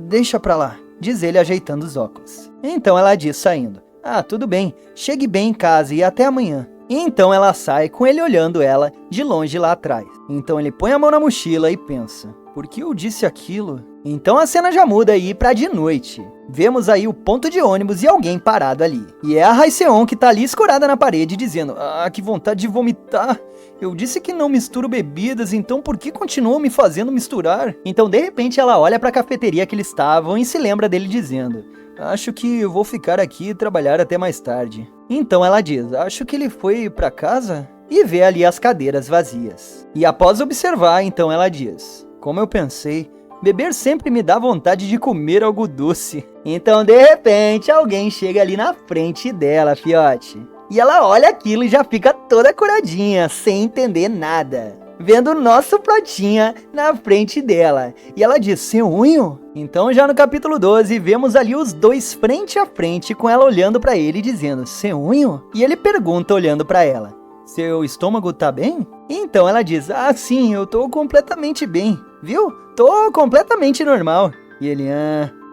deixa pra lá. Diz ele ajeitando os óculos. Então ela diz saindo, tudo bem, chegue bem em casa e até amanhã. E então ela sai com ele olhando ela de longe lá atrás. Então ele põe a mão na mochila e pensa, por que eu disse aquilo? Então a cena já muda aí pra de noite. Vemos aí o ponto de ônibus e alguém parado ali. E é a Haiseon que tá ali escorada na parede dizendo, que vontade de vomitar. Eu disse que não misturo bebidas, então por que continuam me fazendo misturar? Então de repente ela olha pra cafeteria que eles estavam e se lembra dele dizendo, acho que eu vou ficar aqui e trabalhar até mais tarde. Então ela diz, acho que ele foi pra casa? E vê ali as cadeiras vazias. E após observar, então ela diz, como eu pensei, beber sempre me dá vontade de comer algo doce. Então de repente alguém chega ali na frente dela, fiote. E ela olha aquilo e já fica toda curadinha, sem entender nada. Vendo o nosso Protinha na frente dela. E ela diz, seu unho? Então já no capítulo 12, vemos ali os dois frente a frente com ela olhando pra ele dizendo, seu unho? E ele pergunta olhando pra ela, seu estômago tá bem? Então ela diz, sim, eu tô completamente bem, viu? Tô completamente normal. E ele,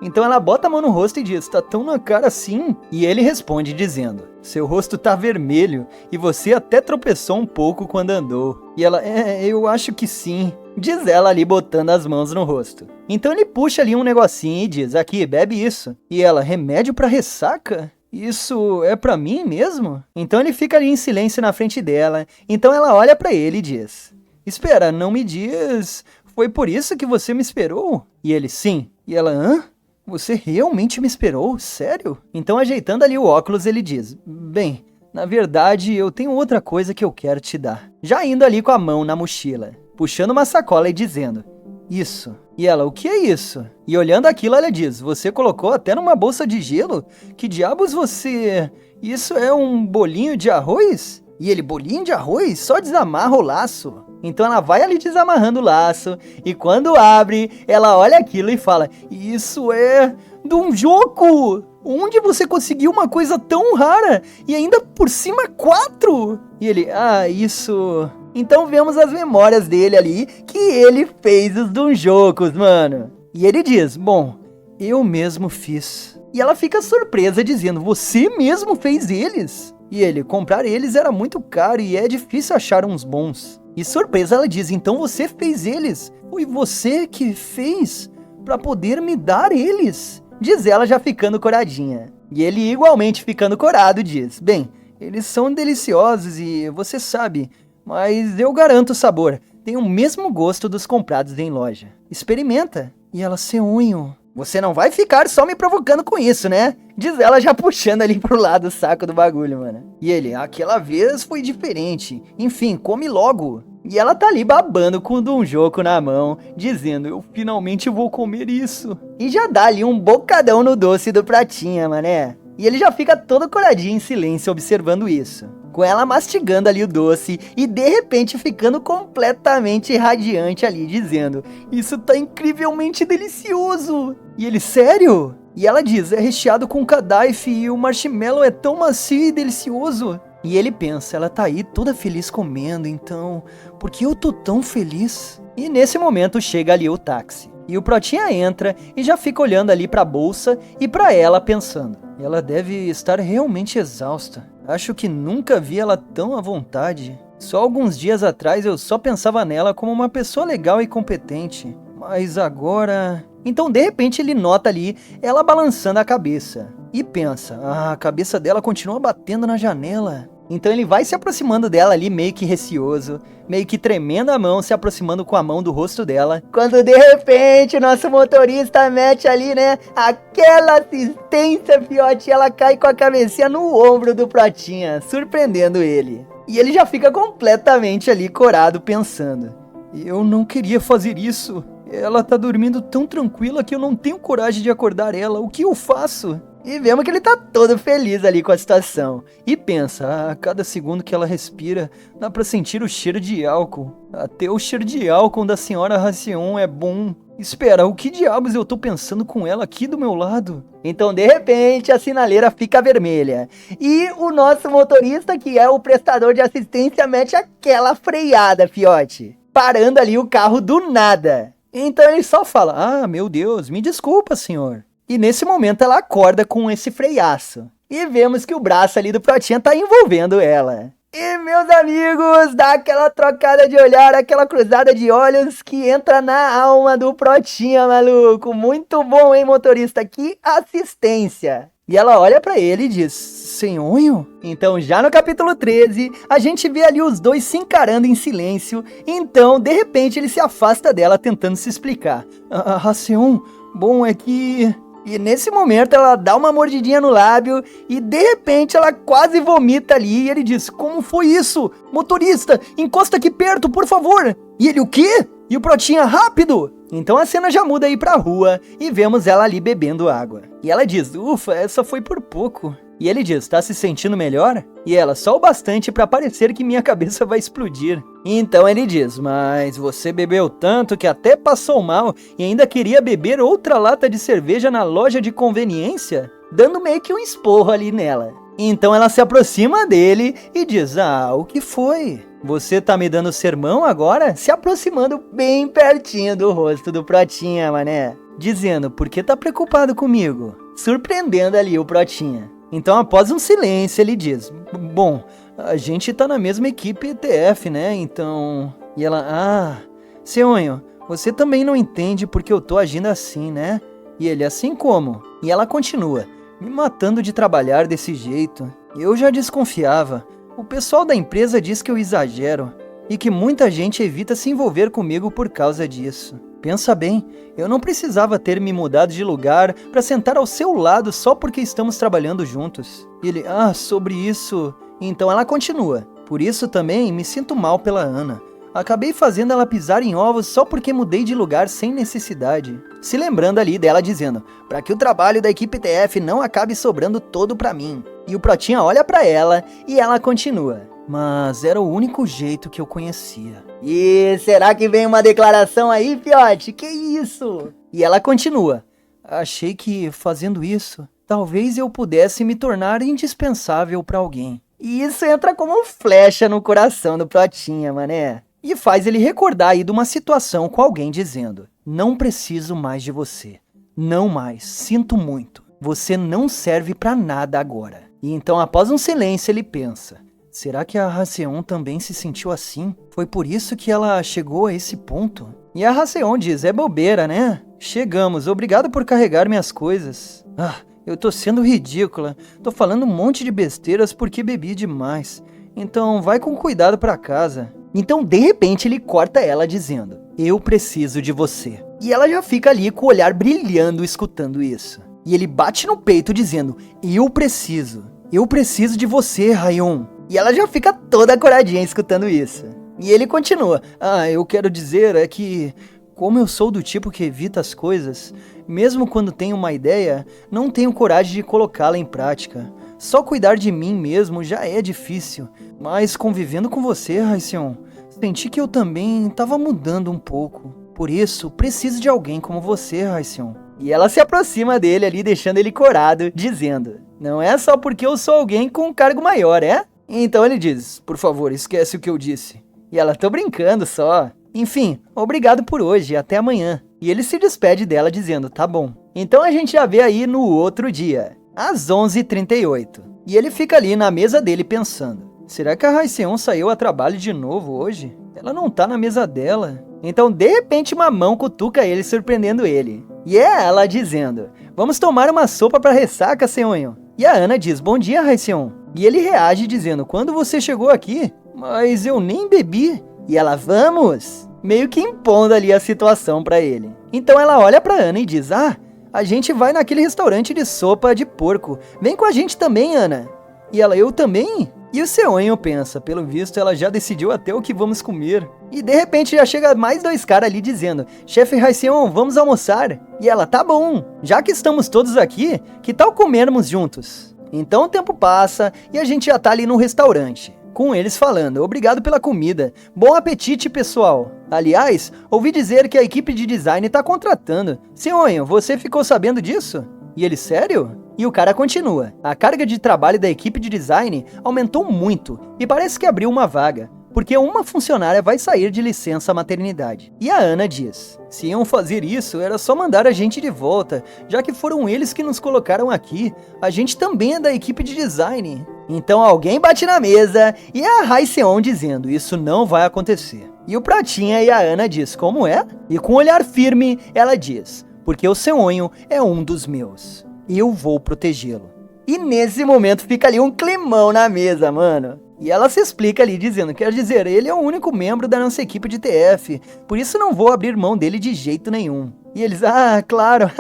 Então ela bota a mão no rosto e diz, tá tão na cara assim? E ele responde dizendo, seu rosto tá vermelho e você até tropeçou um pouco quando andou. E ela, eu acho que sim. Diz ela ali botando as mãos no rosto. Então ele puxa ali um negocinho e diz, aqui, bebe isso. E ela, remédio pra ressaca? Isso é pra mim mesmo? Então ele fica ali em silêncio na frente dela. Então ela olha pra ele e diz, espera, não me diz, foi por isso que você me esperou? E ele, sim. E ela, Você realmente me esperou? Sério? Então, ajeitando ali o óculos, ele diz, bem, na verdade, eu tenho outra coisa que eu quero te dar. Já indo ali com a mão na mochila, puxando uma sacola e dizendo, isso. E ela, o que é isso? E olhando aquilo, ela diz, você colocou até numa bolsa de gelo? Que diabos você... Isso é um bolinho de arroz? E ele, bolinho de arroz? Só desamarra o laço. Então ela vai ali desamarrando o laço, e quando abre, ela olha aquilo e fala, isso é de um jogo! Onde você conseguiu uma coisa tão rara? E ainda por cima 4! E ele, isso... Então vemos as memórias dele ali, que ele fez os Dunjokos, mano. E ele diz, bom, eu mesmo fiz. E ela fica surpresa dizendo, você mesmo fez eles? E ele, comprar eles era muito caro e é difícil achar uns bons. E surpresa ela diz, então você fez eles? Foi você que fez pra poder me dar eles? Diz ela já ficando coradinha. E ele igualmente ficando corado diz, bem, eles são deliciosos e você sabe, mas eu garanto o sabor. Tem o mesmo gosto dos comprados em loja. Experimenta. E ela, seu unho. Você não vai ficar só me provocando com isso, né? Diz ela já puxando ali pro lado o saco do bagulho, mano. E ele, aquela vez foi diferente. Enfim, come logo. E ela tá ali babando com o Dunjoku na mão, dizendo, eu finalmente vou comer isso. E já dá ali um bocadão no doce do Pratinha, mané. E ele já fica todo coradinho em silêncio observando isso. Com ela mastigando ali o doce e de repente ficando completamente radiante ali, dizendo, isso tá incrivelmente delicioso. E ele, sério? E ela diz, é recheado com kadaife e o marshmallow é tão macio e delicioso. E ele pensa, ela tá aí toda feliz comendo, então, por que eu tô tão feliz? E nesse momento chega ali o táxi. E o Protinha entra e já fica olhando ali pra bolsa e pra ela pensando, ela deve estar realmente exausta. Acho que nunca vi ela tão à vontade. Só alguns dias atrás eu só pensava nela como uma pessoa legal e competente. Mas agora... Então de repente ele nota ali ela balançando a cabeça. E pensa, a cabeça dela continua batendo na janela. Então ele vai se aproximando dela ali meio que receoso, meio que tremendo a mão, se aproximando com a mão do rosto dela. Quando de repente o nosso motorista mete ali, né, aquela assistência, fiote, ela cai com a cabecinha no ombro do Protinha, surpreendendo ele. E ele já fica completamente ali corado pensando: eu não queria fazer isso. Ela tá dormindo tão tranquila que eu não tenho coragem de acordar ela. O que eu faço? E vemos que ele tá todo feliz ali com a situação. E pensa, a cada segundo que ela respira, dá pra sentir o cheiro de álcool. Até o cheiro de álcool da senhora Halcyon é bom. Espera, o que diabos eu tô pensando com ela aqui do meu lado? Então, de repente, a sinaleira fica vermelha. E o nosso motorista, que é o prestador de assistência, mete aquela freada, fiote, parando ali o carro do nada. Então ele só fala: ah, meu Deus, me desculpa, senhor. E nesse momento ela acorda com esse freiaço. E vemos que o braço ali do Protinha tá envolvendo ela. E, meus amigos, dá aquela trocada de olhar, aquela cruzada de olhos que entra na alma do Protinha, maluco. Muito bom, hein, motorista? Que assistência. E ela olha pra ele e diz: senhonho? Então, já no capítulo 13, a gente vê ali os dois se encarando em silêncio. Então, de repente, ele se afasta dela tentando se explicar. Halcyon, bom, é que... E nesse momento ela dá uma mordidinha no lábio e de repente ela quase vomita ali e ele diz: como foi isso? Motorista, encosta aqui perto, por favor. E ele: o quê? E o Protinha: rápido! Então a cena já muda aí pra rua e vemos ela ali bebendo água. E ela diz: ufa, essa foi por pouco. E ele diz: tá se sentindo melhor? E ela: só o bastante pra parecer que minha cabeça vai explodir. Então ele diz: mas você bebeu tanto que até passou mal e ainda queria beber outra lata de cerveja na loja de conveniência? Dando meio que um esporro ali nela. Então ela se aproxima dele e diz: ah, o que foi? Você tá me dando sermão agora? Se aproximando bem pertinho do rosto do Protinha, mané. Dizendo: por que tá preocupado comigo? Surpreendendo ali o Protinha. Então, após um silêncio, ele diz: bom, a gente tá na mesma equipe ETF, né? Então... E ela: ah, senhonho, você também não entende porque eu tô agindo assim, né? E ele: assim como? E ela continua: me matando de trabalhar desse jeito. Eu já desconfiava. O pessoal da empresa diz que eu exagero e que muita gente evita se envolver comigo por causa disso. Pensa bem, eu não precisava ter me mudado de lugar para sentar ao seu lado só porque estamos trabalhando juntos. Ele: ah, sobre isso... Então ela continua: por isso também me sinto mal pela Ana. Acabei fazendo ela pisar em ovos só porque mudei de lugar sem necessidade. Se lembrando ali dela dizendo: para que o trabalho da equipe TF não acabe sobrando todo pra mim. E o Protinha olha pra ela e ela continua: mas era o único jeito que eu conhecia. E será que vem uma declaração aí, fiote? Que isso? E ela continua: achei que fazendo isso, talvez eu pudesse me tornar indispensável pra alguém. E isso entra como flecha no coração do Protinha, mané. E faz ele recordar aí de uma situação com alguém dizendo: não preciso mais de você. Não mais, sinto muito. Você não serve pra nada agora. E então, após um silêncio, ele pensa: será que a Halcyon também se sentiu assim? Foi por isso que ela chegou a esse ponto? E a Halcyon diz: é bobeira, né? Chegamos, obrigado por carregar minhas coisas. Ah, eu tô sendo ridícula. Tô falando um monte de besteiras porque bebi demais. Então vai com cuidado pra casa. Então, de repente, ele corta ela dizendo: eu preciso de você. E ela já fica ali com o olhar brilhando escutando isso. E ele bate no peito dizendo: eu preciso de você, Rayon. E ela já fica toda coradinha escutando isso. E ele continua: ah, eu quero dizer é que, como eu sou do tipo que evita as coisas, mesmo quando tenho uma ideia, não tenho coragem de colocá-la em prática. Só cuidar de mim mesmo já é difícil. Mas convivendo com você, Halcyon, senti que eu também estava mudando um pouco. Por isso, preciso de alguém como você, Halcyon. E ela se aproxima dele ali, deixando ele corado, dizendo: não é só porque eu sou alguém com um cargo maior, é? Então ele diz: por favor, esquece o que eu disse. E ela: tô brincando só. Enfim, obrigado por hoje, até amanhã. E ele se despede dela dizendo: tá bom. Então a gente já vê aí no outro dia, às 11h38. E ele fica ali na mesa dele pensando: será que a Halcyon saiu a trabalho de novo hoje? Ela não tá na mesa dela. Então de repente uma mão cutuca ele, surpreendendo ele. E é ela dizendo: vamos tomar uma sopa pra ressaca, senhor. E a Ana diz: bom dia, Halcyon. E ele reage dizendo, quando você chegou aqui? Mas eu nem bebi. E ela, vamos! Meio que impondo ali a situação pra ele. Então ela olha pra Ana e diz, a gente vai naquele restaurante de sopa de porco. Vem com a gente também, Ana. E ela, eu também? E o Seonho pensa, pelo visto ela já decidiu até o que vamos comer. E de repente já chega mais 2 caras ali dizendo, chefe Haeseon, vamos almoçar. E ela, tá bom, já que estamos todos aqui, que tal comermos juntos? Então o tempo passa e a gente já tá ali no restaurante, com eles falando, obrigado pela comida, bom apetite pessoal. Aliás, ouvi dizer que a equipe de design tá contratando. Seonho, você ficou sabendo disso? E ele, sério? E o cara continua, a carga de trabalho da equipe de design aumentou muito e parece que abriu uma vaga, porque uma funcionária vai sair de licença maternidade. E a Ana diz, se iam fazer isso era só mandar a gente de volta, já que foram eles que nos colocaram aqui, a gente também é da equipe de design. Então alguém bate na mesa e é a Haeseon dizendo, isso não vai acontecer. E o Pratinha e a Ana diz, como é? E com um olhar firme ela diz, porque o Seonho é um dos meus. Eu vou protegê-lo. E nesse momento fica ali um climão na mesa, mano. E ela se explica ali dizendo, quer dizer, ele é o único membro da nossa equipe de TF, por isso não vou abrir mão dele de jeito nenhum. E eles, claro.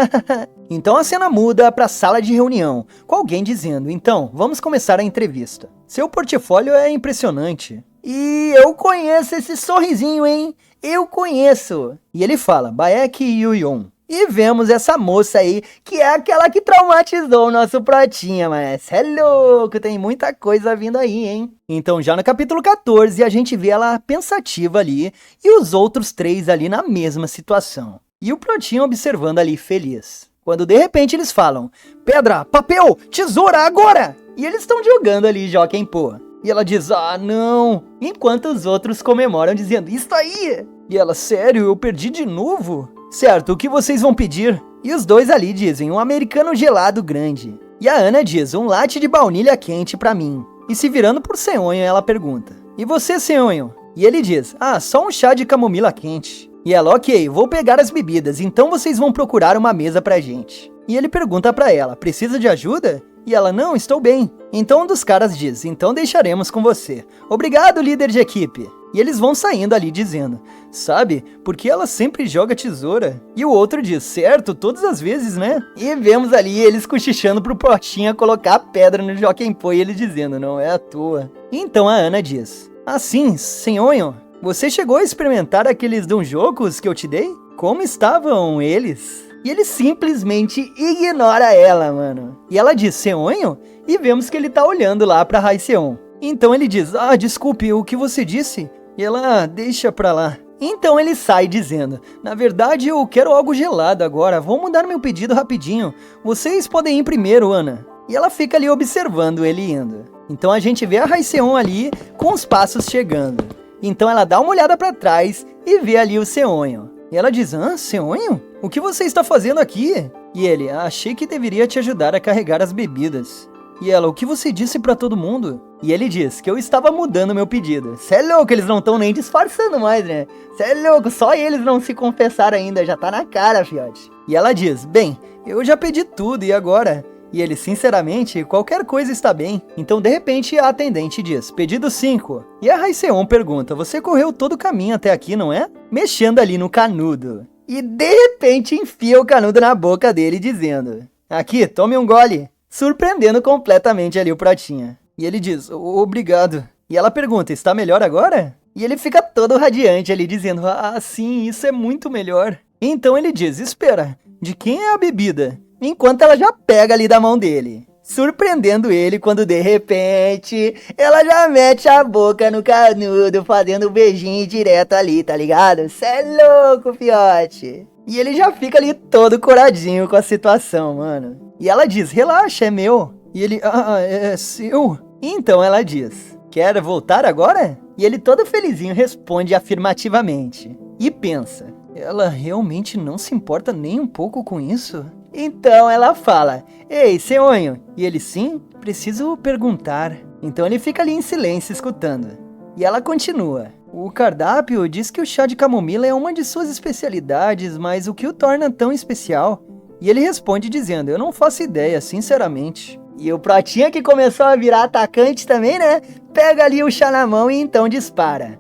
Então a cena muda pra sala de reunião, com alguém dizendo, então, vamos começar a entrevista. Seu portfólio é impressionante. E eu conheço esse sorrisinho, hein? Eu conheço. E ele fala, Baek Yuyon. E vemos essa moça aí, que é aquela que traumatizou o nosso Pratinha, mas é louco, tem muita coisa vindo aí, hein? Então já no capítulo 14, a gente vê ela pensativa ali, e os outros 3 ali na mesma situação. E o Pratinha observando ali feliz. Quando de repente eles falam, pedra, papel, tesoura, agora! E eles estão jogando ali Joken Pô. E ela diz, não, enquanto os outros comemoram dizendo, isso aí! E ela, sério, eu perdi de novo? Certo, o que vocês vão pedir? E os 2 ali dizem, um americano gelado grande. E a Ana diz, um latte de baunilha quente pra mim. E se virando por Seonho, ela pergunta, e você, Seonho? E ele diz, só um chá de camomila quente. E ela, ok, vou pegar as bebidas, então vocês vão procurar uma mesa pra gente. E ele pergunta pra ela, precisa de ajuda? E ela, não, estou bem. Então um dos caras diz, então deixaremos com você. Obrigado, líder de equipe. E eles vão saindo ali dizendo, sabe, porque ela sempre joga tesoura. E o outro diz, certo, todas as vezes, né? E vemos ali eles cochichando pro Pratinha colocar a pedra no Joken Pô e ele dizendo, não é à toa. Então a Ana diz, assim, Senhonho, você chegou a experimentar aqueles donjocos que eu te dei? Como estavam eles? E ele simplesmente ignora ela, mano. E ela diz, Seonho? E vemos que ele tá olhando lá pra Haeseon. Então ele diz, desculpe, o que você disse? E ela, deixa pra lá. Então ele sai dizendo, na verdade eu quero algo gelado agora, vou mudar meu pedido rapidinho. Vocês podem ir primeiro, Ana. E ela fica ali observando ele indo. Então a gente vê a Haeseon ali com os passos chegando. Então ela dá uma olhada pra trás e vê ali o Seonho. E ela diz, Seonho? O que você está fazendo aqui? E ele, achei que deveria te ajudar a carregar as bebidas. E ela, o que você disse pra todo mundo? E ele diz que eu estava mudando meu pedido. Cê é louco, eles não estão nem disfarçando mais, né? Cê é louco, só eles não se confessaram ainda, já tá na cara, fiote. E ela diz, bem, eu já pedi tudo, e agora? E ele, sinceramente, qualquer coisa está bem. Então, de repente, a atendente diz, pedido 5. E a Haeseon pergunta, você correu todo o caminho até aqui, não é? Mexendo ali no canudo. E, de repente, enfia o canudo na boca dele, dizendo, aqui, tome um gole. Surpreendendo completamente ali o Pratinha. E ele diz, obrigado. E ela pergunta, está melhor agora? E ele fica todo radiante ali, dizendo, sim, isso é muito melhor. Então ele diz, espera, de quem é a bebida? Enquanto ela já pega ali da mão dele. Surpreendendo ele quando de repente ela já mete a boca no canudo, fazendo um beijinho direto ali, tá ligado? Cê é louco, fiote. E ele já fica ali todo coradinho com a situação, mano. E ela diz, relaxa, é meu. E ele, é seu. Então ela diz, quer voltar agora? E ele todo felizinho responde afirmativamente. E pensa, ela realmente não se importa nem um pouco com isso? Então ela fala, ei, Seonho. E ele, sim, preciso perguntar. Então ele fica ali em silêncio escutando. E ela continua. O cardápio diz que o chá de camomila é uma de suas especialidades, mas o que o torna tão especial? E ele responde dizendo, eu não faço ideia, sinceramente. E o Protinha, que começou a virar atacante também, né? Pega ali o chá na mão e então dispara.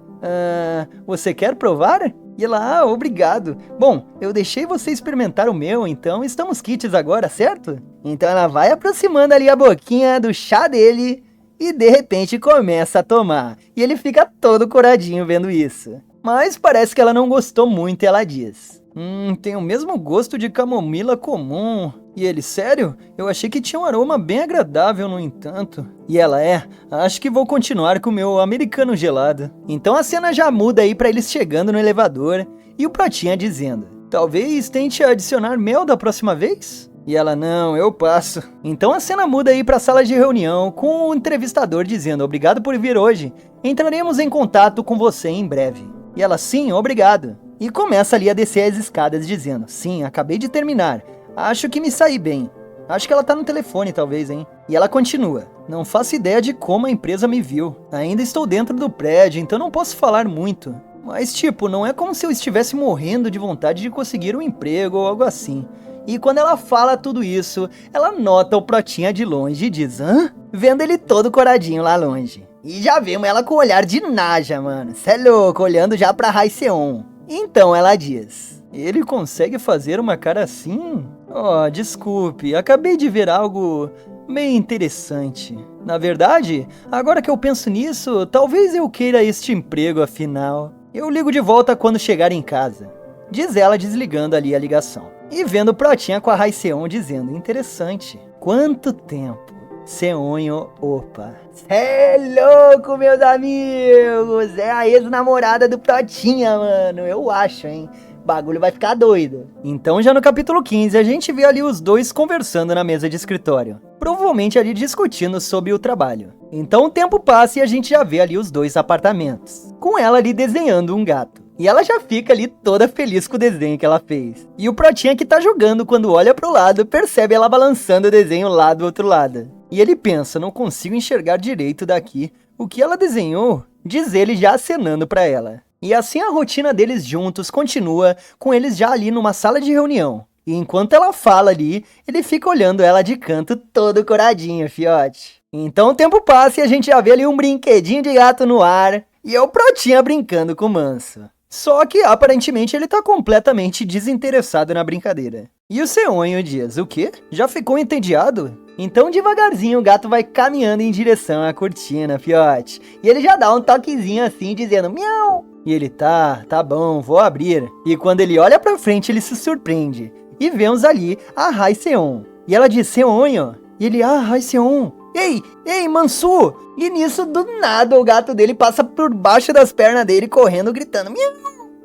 Você quer provar? E ela, obrigado. Bom, eu deixei você experimentar o meu, então estamos quites agora, certo? Então ela vai aproximando ali a boquinha do chá dele e de repente começa a tomar. E ele fica todo coradinho vendo isso. Mas parece que ela não gostou muito e ela diz: tem o mesmo gosto de camomila comum. E ele, sério? Eu achei que tinha um aroma bem agradável, no entanto. E ela, acho que vou continuar com o meu americano gelado. Então a cena já muda aí pra eles chegando no elevador e o Protinha dizendo: talvez tente adicionar mel da próxima vez? E ela, não, eu passo. Então a cena muda aí pra sala de reunião com o entrevistador dizendo: obrigado por vir hoje. Entraremos em contato com você em breve. E ela, sim, obrigado. E começa ali a descer as escadas dizendo: sim, acabei de terminar. Acho que me saí bem. Acho que ela tá no telefone talvez, hein? E ela continua: não faço ideia de como a empresa me viu. Ainda estou dentro do prédio, então não posso falar muito. Mas tipo, não é como se eu estivesse morrendo de vontade de conseguir um emprego ou algo assim. E quando ela fala tudo isso, ela nota o Protinha de longe e diz: hã? Vendo ele todo coradinho lá longe. E já vemos ela com o olhar de Naja, mano. Cê é louco, olhando já pra Raiseon. Então ela diz: ele consegue fazer uma cara assim? Oh, desculpe, acabei de ver algo meio interessante. Na verdade, agora que eu penso nisso, talvez eu queira este emprego afinal. Eu ligo de volta quando chegar em casa. Diz ela desligando ali a ligação. E vendo o Protinha com a Raiseon dizendo: interessante. Quanto tempo? Seonho, opa. É louco, meus amigos. É a ex-namorada do Protinha, mano. Eu acho, hein. O bagulho vai ficar doido. Então já no capítulo 15 a gente vê ali os dois conversando na mesa de escritório. Provavelmente ali discutindo sobre o trabalho. Então o tempo passa e a gente já vê ali os dois apartamentos. Com ela ali desenhando um gato. E ela já fica ali toda feliz com o desenho que ela fez. E o Protinha, que tá jogando, quando olha pro lado, percebe ela balançando o desenho lá do outro lado. E ele pensa: não consigo enxergar direito daqui o que ela desenhou, diz ele já acenando pra ela. E assim a rotina deles juntos continua, com eles já ali numa sala de reunião. E enquanto ela fala ali, ele fica olhando ela de canto todo coradinho, fiote. Então o tempo passa e a gente já vê ali um brinquedinho de gato no ar, e é o Protinha brincando com o Manso. Só que aparentemente ele tá completamente desinteressado na brincadeira. E o Seonho diz: o quê? Já ficou entediado? Então devagarzinho o gato vai caminhando em direção à cortina, fiote. E ele já dá um toquezinho assim dizendo: miau. E ele, tá bom, vou abrir. E quando ele olha pra frente ele se surpreende. E vemos ali a Raiseon. E ela diz: Seonho. E ele, Raiseon. Ei, Mansu! E nisso, do nada, o gato dele passa por baixo das pernas dele, correndo, gritando: miau!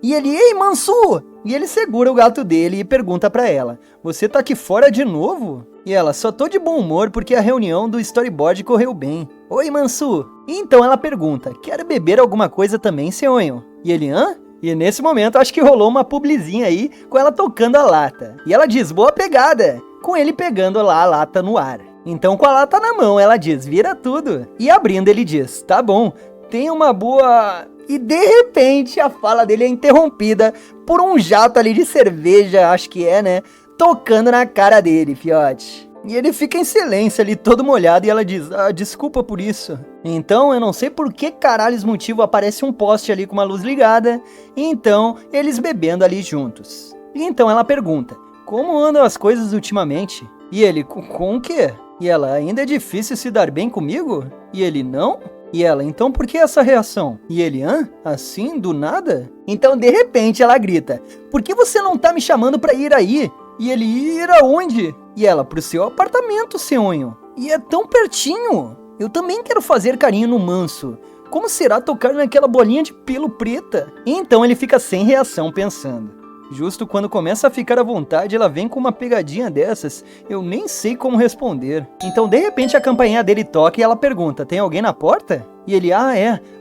E ele, ei, Mansu! E ele segura o gato dele e pergunta pra ela: você tá aqui fora de novo? E ela: só tô de bom humor porque a reunião do storyboard correu bem. Oi, Mansu! E então ela pergunta: quer beber alguma coisa também, Seonho? E ele, hã? E nesse momento acho que rolou uma publizinha aí com ela tocando a lata. E ela diz: boa pegada! Com ele pegando lá a lata no ar. Então com a lata na mão ela diz: vira tudo. E abrindo ele diz: tá bom, tem uma boa... E de repente a fala dele é interrompida por um jato ali de cerveja, acho que é, né? Tocando na cara dele, fiote. E ele fica em silêncio ali, todo molhado, e ela diz: desculpa por isso. Então, eu não sei por que caralhos motivo aparece um poste ali com uma luz ligada, e então, eles bebendo ali juntos. E então ela pergunta: como andam as coisas ultimamente? E ele: com o quê? E ela: ainda é difícil se dar bem comigo? E ele: não? E ela: então por que essa reação? E ele: assim, do nada? Então, de repente, ela grita: por que você não tá me chamando pra ir aí? E ele: ir aonde? E ela: pro seu apartamento, Seonho. E é tão pertinho. Eu também quero fazer carinho no Manso. Como será tocar naquela bolinha de pelo preta? E então ele fica sem reação pensando. Justo quando começa a ficar à vontade, ela vem com uma pegadinha dessas. Eu nem sei como responder. Então, de repente, a campainha dele toca e ela pergunta: tem alguém na porta? E ele: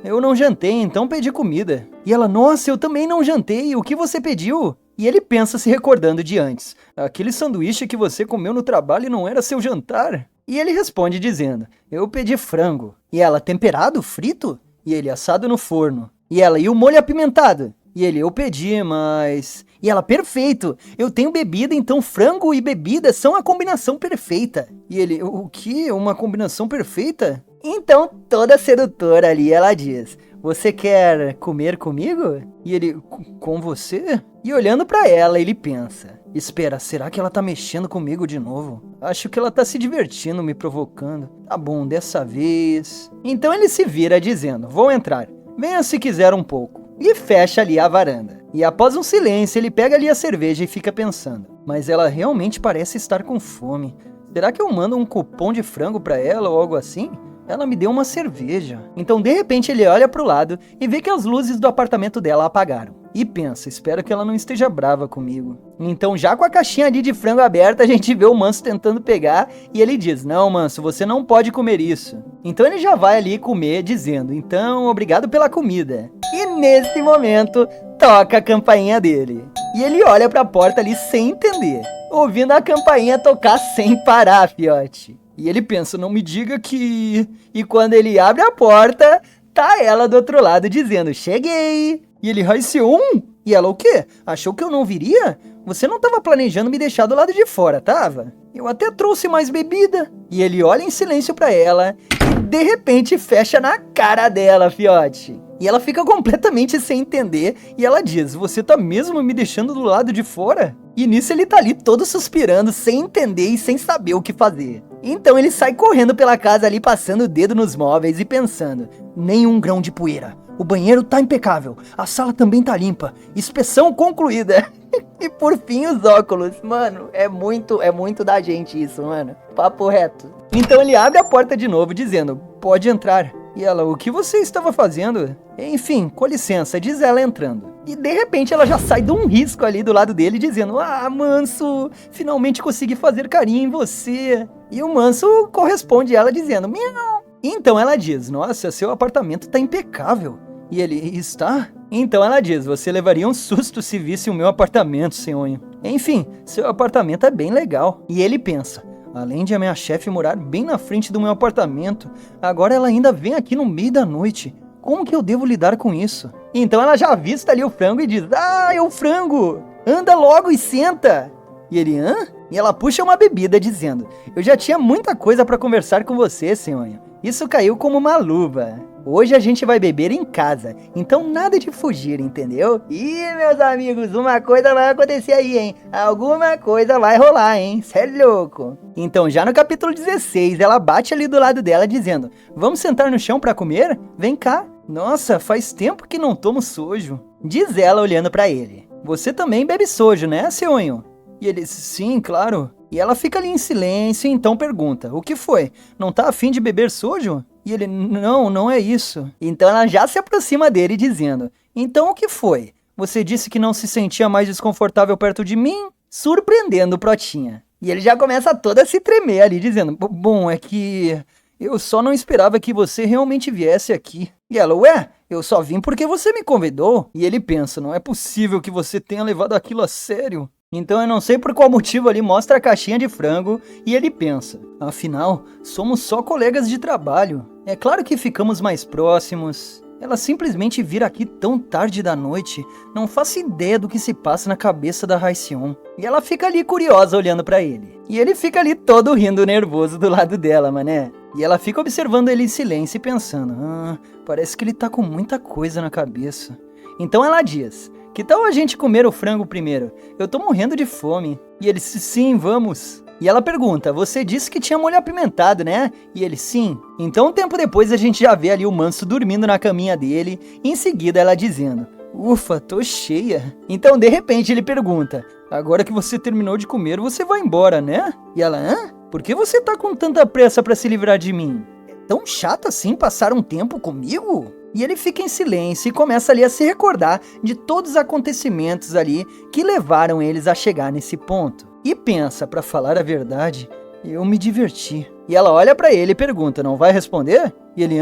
eu não jantei, então pedi comida. E ela: nossa, eu também não jantei, o que você pediu? E ele pensa, se recordando de antes: aquele sanduíche que você comeu no trabalho não era seu jantar? E ele responde dizendo: eu pedi frango. E ela: temperado, frito? E ele: assado no forno. E ela: e o molho apimentado? E ele, eu pedi, mas... E ela, perfeito, eu tenho bebida, então frango e bebida são a combinação perfeita. E ele, o quê? Uma combinação perfeita? Então, toda sedutora ali, ela diz, você quer comer comigo? E ele, com você? E olhando pra ela, ele pensa, espera, será que ela tá mexendo comigo de novo? Acho que ela tá se divertindo, me provocando. Tá bom, dessa vez... Então ele se vira dizendo, vou entrar, venha se quiser um pouco. E fecha ali a varanda. E após um silêncio, ele pega ali a cerveja e fica pensando, mas ela realmente parece estar com fome. Será que eu mando um cupom de frango pra ela ou algo assim? Ela me deu uma cerveja. Então, de repente, ele olha pro lado e vê que as luzes do apartamento dela apagaram. E pensa, espero que ela não esteja brava comigo. Então, já com a caixinha ali de frango aberta, a gente vê o Manso tentando pegar e ele diz, não, Manso, você não pode comer isso. Então ele já vai ali comer dizendo, então, obrigado pela comida. E nesse momento, toca a campainha dele. E ele olha pra porta ali sem entender, ouvindo a campainha tocar sem parar, fiote. E ele pensa, não me diga que... E quando ele abre a porta, tá ela do outro lado dizendo, cheguei! E ele, Raicion? E ela, o quê? Achou que eu não viria? Você não tava planejando me deixar do lado de fora, tava? Eu até trouxe mais bebida. E ele olha em silêncio pra ela e de repente fecha na cara dela, fiote. E ela fica completamente sem entender e ela diz, você tá mesmo me deixando do lado de fora? E nisso ele tá ali todo suspirando, sem entender e sem saber o que fazer. Então ele sai correndo pela casa ali, passando o dedo nos móveis e pensando, nenhum grão de poeira. O banheiro tá impecável, a sala também tá limpa, inspeção concluída. E por fim os óculos, mano, é muito da gente isso, mano, papo reto. Então ele abre a porta de novo dizendo, pode entrar. E ela, o que você estava fazendo? Enfim, com licença, diz ela entrando. E de repente ela já sai de um risco ali do lado dele dizendo, ah, Manso, finalmente consegui fazer carinho em você. E o Manso corresponde ela dizendo, miau. Então ela diz, nossa, seu apartamento tá impecável. E ele, está? Então ela diz, você levaria um susto se visse o meu apartamento, senhor. Enfim, seu apartamento é bem legal. E ele pensa, além de a minha chefe morar bem na frente do meu apartamento, agora ela ainda vem aqui no meio da noite. Como que eu devo lidar com isso? Então ela já avista ali o frango e diz, ah, é o frango! Anda logo e senta! E ele, hã? E ela puxa uma bebida dizendo, eu já tinha muita coisa pra conversar com você, senhor. Isso caiu como uma luva. Hoje a gente vai beber em casa, então nada de fugir, entendeu? E meus amigos, uma coisa vai acontecer aí, hein? Alguma coisa vai rolar, hein? Cê é louco. Então já no capítulo 16, ela bate ali do lado dela dizendo, vamos sentar no chão pra comer? Vem cá. Nossa, faz tempo que não tomo sojo. Diz ela olhando pra ele. Você também bebe sojo, né, Seonho? E ele, sim, claro. E ela fica ali em silêncio e então pergunta, o que foi? Não tá afim de beber sojo? E ele, não é isso. Então ela já se aproxima dele dizendo, então o que foi? Você disse que não se sentia mais desconfortável perto de mim? Surpreendendo o Protinha. E ele já começa todo a se tremer ali dizendo, bom, é que eu só não esperava que você realmente viesse aqui. E ela, ué, eu só vim porque você me convidou. E ele pensa, não é possível que você tenha levado aquilo a sério. Então eu não sei por qual motivo ali mostra a caixinha de frango e ele pensa, afinal, somos só colegas de trabalho. É claro que ficamos mais próximos. Ela simplesmente vir aqui tão tarde da noite, não faço ideia do que se passa na cabeça da Raicion. E ela fica ali curiosa olhando pra ele. E ele fica ali todo rindo nervoso do lado dela, mané. E ela fica observando ele em silêncio e pensando, parece que ele tá com muita coisa na cabeça. Então ela diz, que tal a gente comer o frango primeiro? Eu tô morrendo de fome. E ele, sim, vamos. E ela pergunta, você disse que tinha molho apimentado, né? E ele, sim. Então um tempo depois a gente já vê ali o Manso dormindo na caminha dele. E em seguida ela dizendo, ufa, tô cheia. Então de repente ele pergunta, agora que você terminou de comer, você vai embora, né? E ela, por que você tá com tanta pressa pra se livrar de mim? É tão chato assim passar um tempo comigo? E ele fica em silêncio e começa ali a se recordar de todos os acontecimentos ali que levaram eles a chegar nesse ponto. E pensa, pra falar a verdade, eu me diverti. E ela olha pra ele e pergunta, não vai responder? E ele,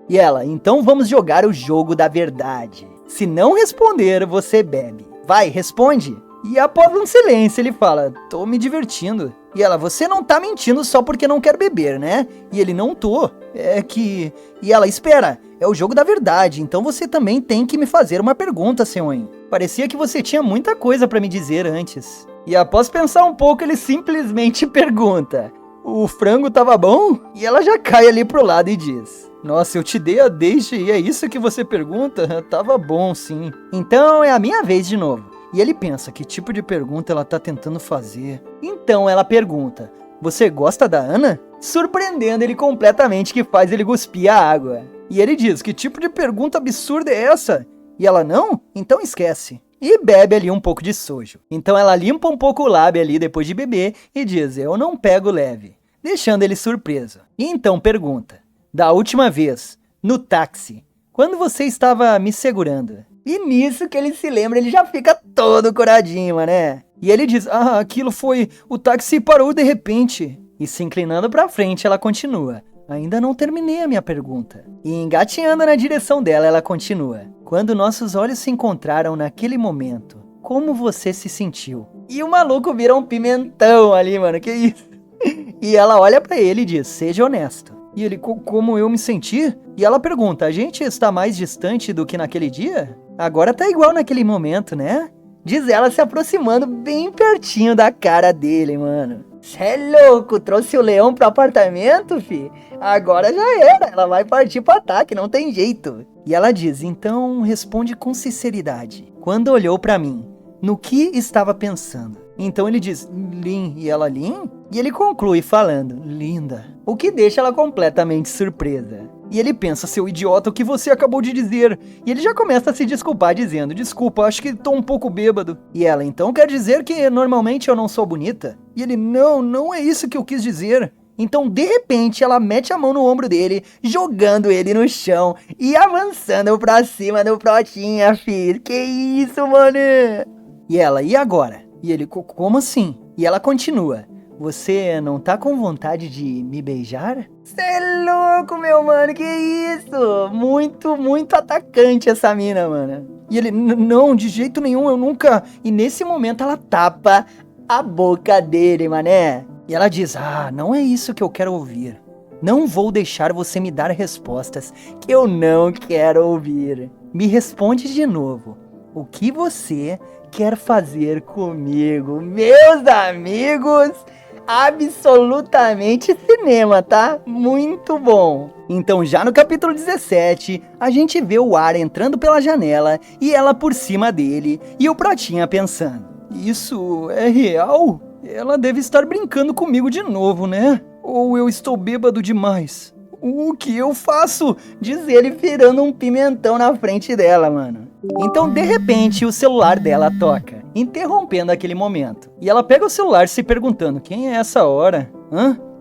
E ela, então vamos jogar o jogo da verdade. Se não responder, você bebe. Vai, responde. E após um silêncio ele fala, tô me divertindo. E ela, você não tá mentindo só porque não quer beber, né? E ele, não tô. É que... E ela, espera, é o jogo da verdade, então você também tem que me fazer uma pergunta, senhor. Parecia que você tinha muita coisa pra me dizer antes. E após pensar um pouco, ele simplesmente pergunta: o frango tava bom? E ela já cai ali pro lado e diz: nossa, eu te dei a deixa e é isso que você pergunta? Tava bom, sim. Então é a minha vez de novo. E ele pensa, que tipo de pergunta ela tá tentando fazer? Então ela pergunta: você gosta da Ana? Surpreendendo ele completamente, que faz ele cuspir a água. E ele diz: que tipo de pergunta absurda é essa? E ela: não? Então esquece. E bebe ali um pouco de sojo. Então ela limpa um pouco o lábio ali depois de beber e diz: eu não pego leve, deixando ele surpreso. E então pergunta: da última vez, no táxi, quando você estava me segurando? E nisso que ele se lembra, ele já fica todo coradinho, mané. E ele diz: aquilo foi... o táxi parou de repente. E se inclinando pra frente, ela continua: ainda não terminei a minha pergunta. E engatinhando na direção dela, ela continua: quando nossos olhos se encontraram naquele momento, como você se sentiu? E o maluco vira um pimentão ali, mano, que isso? E ela olha pra ele e diz: seja honesto. E ele: como eu me senti? E ela pergunta: a gente está mais distante do que naquele dia? Agora tá igual naquele momento, né? Diz ela, se aproximando bem pertinho da cara dele, mano. Cê é louco, trouxe o leão pro apartamento, fi? Agora já era, ela vai partir pro ataque, não tem jeito. E ela diz: então responde com sinceridade. Quando olhou pra mim, no que estava pensando? Então ele diz: Lin. E ela: Lin? E ele conclui falando: linda. O que deixa ela completamente surpresa. E ele pensa: seu idiota, o que você acabou de dizer? E ele já começa a se desculpar dizendo: desculpa, acho que tô um pouco bêbado. E ela: então quer dizer que normalmente eu não sou bonita? E ele: não é isso que eu quis dizer. Então, de repente, ela mete a mão no ombro dele, jogando ele no chão e avançando pra cima do Protinha, filho. Que isso, mano? E ela: e agora? E ele: como assim? E ela continua: você não tá com vontade de me beijar? Cê é louco, meu mano, que isso? Muito atacante essa mina, mano. E ele: não, de jeito nenhum, eu nunca... E nesse momento ela tapa a boca dele, mané. E ela diz: não é isso que eu quero ouvir. Não vou deixar você me dar respostas que eu não quero ouvir. Me responde de novo. O que você quer fazer comigo? Meus amigos, absolutamente cinema, tá? Muito bom. Então, já no capítulo 17, a gente vê o Ar entrando pela janela e ela por cima dele e o Pratinha pensando: isso é real? Ela deve estar brincando comigo de novo, né? Ou eu estou bêbado demais? O que eu faço? Diz ele, virando um pimentão na frente dela, mano. Então, de repente, o celular dela toca, interrompendo aquele momento. E ela pega o celular se perguntando: quem é essa hora?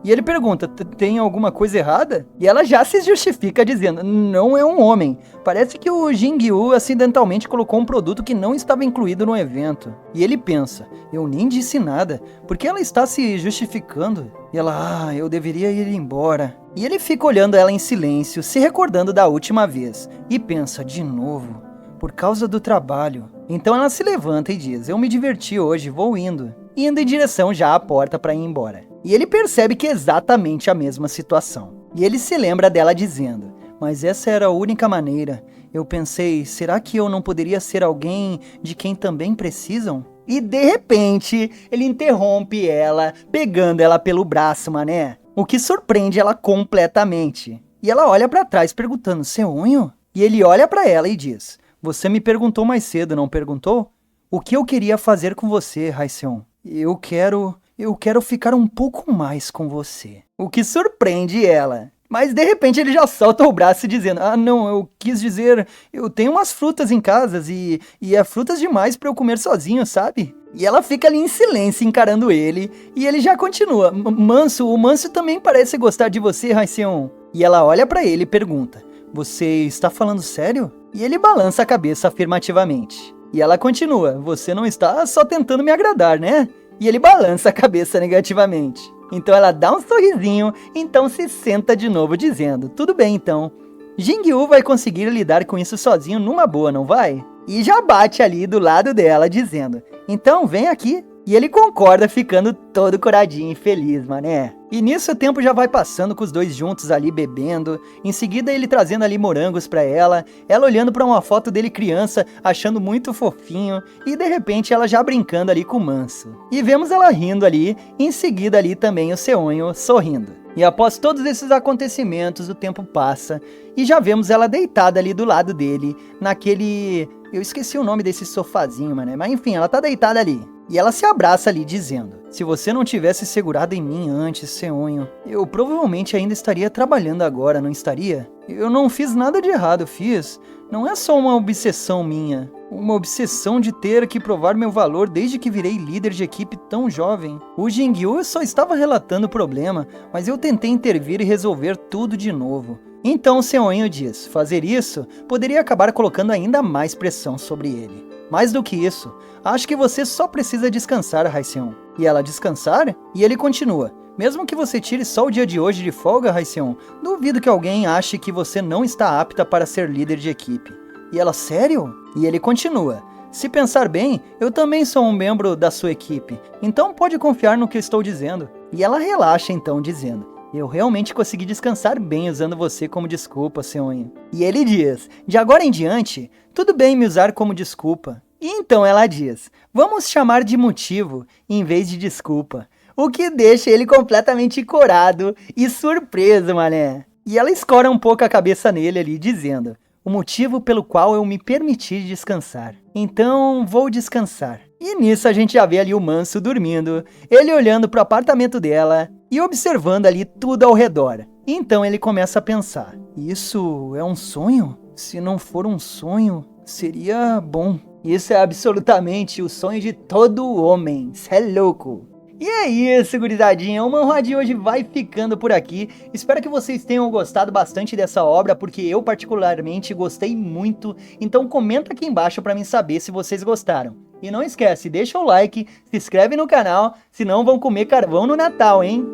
E ele pergunta: tem alguma coisa errada? E ela já se justifica dizendo: não é um homem. Parece que o Jingyu acidentalmente colocou um produto que não estava incluído no evento. E ele pensa: eu nem disse nada. Por que ela está se justificando? E ela: eu deveria ir embora. E ele fica olhando ela em silêncio, se recordando da última vez. E pensa: de novo, por causa do trabalho. Então ela se levanta e diz: eu me diverti hoje, vou indo. Indo em direção já à porta para ir embora. E ele percebe que é exatamente a mesma situação. E ele se lembra dela dizendo: mas essa era a única maneira. Eu pensei, será que eu não poderia ser alguém de quem também precisam? E de repente, ele interrompe ela, pegando ela pelo braço, mané. O que surpreende ela completamente. E ela olha pra trás perguntando: seu unho? E ele olha pra ela e diz: você me perguntou mais cedo, não perguntou? O que eu queria fazer com você, Haiseon? Eu quero ficar um pouco mais com você. O que surpreende ela. Mas de repente ele já solta o braço dizendo: não, eu quis dizer, eu tenho umas frutas em casa e é frutas demais pra eu comer sozinho, sabe? E ela fica ali em silêncio encarando ele e ele já continua: o Manso também parece gostar de você, Haiseon. E ela olha pra ele e pergunta: você está falando sério? E ele balança a cabeça afirmativamente. E ela continua: você não está só tentando me agradar, né? E ele balança a cabeça negativamente. Então ela dá um sorrisinho, então se senta de novo dizendo: tudo bem então. Jingyu vai conseguir lidar com isso sozinho numa boa, não vai? E já bate ali do lado dela dizendo: então vem aqui. E ele concorda, ficando todo coradinho e feliz, mané. E nisso o tempo já vai passando com os dois juntos ali bebendo, em seguida ele trazendo ali morangos pra ela olhando pra uma foto dele criança, achando muito fofinho, e de repente ela já brincando ali com o Manso. E vemos ela rindo ali, e em seguida ali também o Seonho sorrindo. E após todos esses acontecimentos, o tempo passa, e já vemos ela deitada ali do lado dele, naquele... eu esqueci o nome desse sofazinho, mano, mas enfim, ela tá deitada ali. E ela se abraça ali dizendo: se você não tivesse segurado em mim antes, Seonho, eu provavelmente ainda estaria trabalhando agora, não estaria? Eu não fiz nada de errado, fiz. Não é só uma obsessão minha. Uma obsessão de ter que provar meu valor desde que virei líder de equipe tão jovem. O Jingyu só estava relatando o problema, mas eu tentei intervir e resolver tudo de novo. Então Seonho diz: fazer isso poderia acabar colocando ainda mais pressão sobre ele. Mais do que isso, acho que você só precisa descansar, Haiseon. E ela descansar? E ele continua: mesmo que você tire só o dia de hoje de folga, Haiseon, duvido que alguém ache que você não está apta para ser líder de equipe. E ela: sério? E ele continua: se pensar bem, eu também sou um membro da sua equipe, então pode confiar no que eu estou dizendo. E ela relaxa então, dizendo: eu realmente consegui descansar bem usando você como desculpa, Seonho. E ele diz: de agora em diante, tudo bem me usar como desculpa. E então ela diz: vamos chamar de motivo em vez de desculpa. O que deixa ele completamente corado e surpreso, mané. E ela escora um pouco a cabeça nele ali, dizendo: o motivo pelo qual eu me permiti descansar. Então vou descansar. E nisso a gente já vê ali o Manso dormindo, ele olhando pro apartamento dela e observando ali tudo ao redor. Então ele começa a pensar: isso é um sonho? Se não for um sonho, seria bom. Isso é absolutamente o sonho de todo homem, cê é louco. E é isso, gurizadinha, o Manhwa de hoje vai ficando por aqui. Espero que vocês tenham gostado bastante dessa obra, porque eu particularmente gostei muito. Então comenta aqui embaixo pra mim saber se vocês gostaram. E não esquece, deixa o like, se inscreve no canal, senão vão comer carvão no Natal, hein?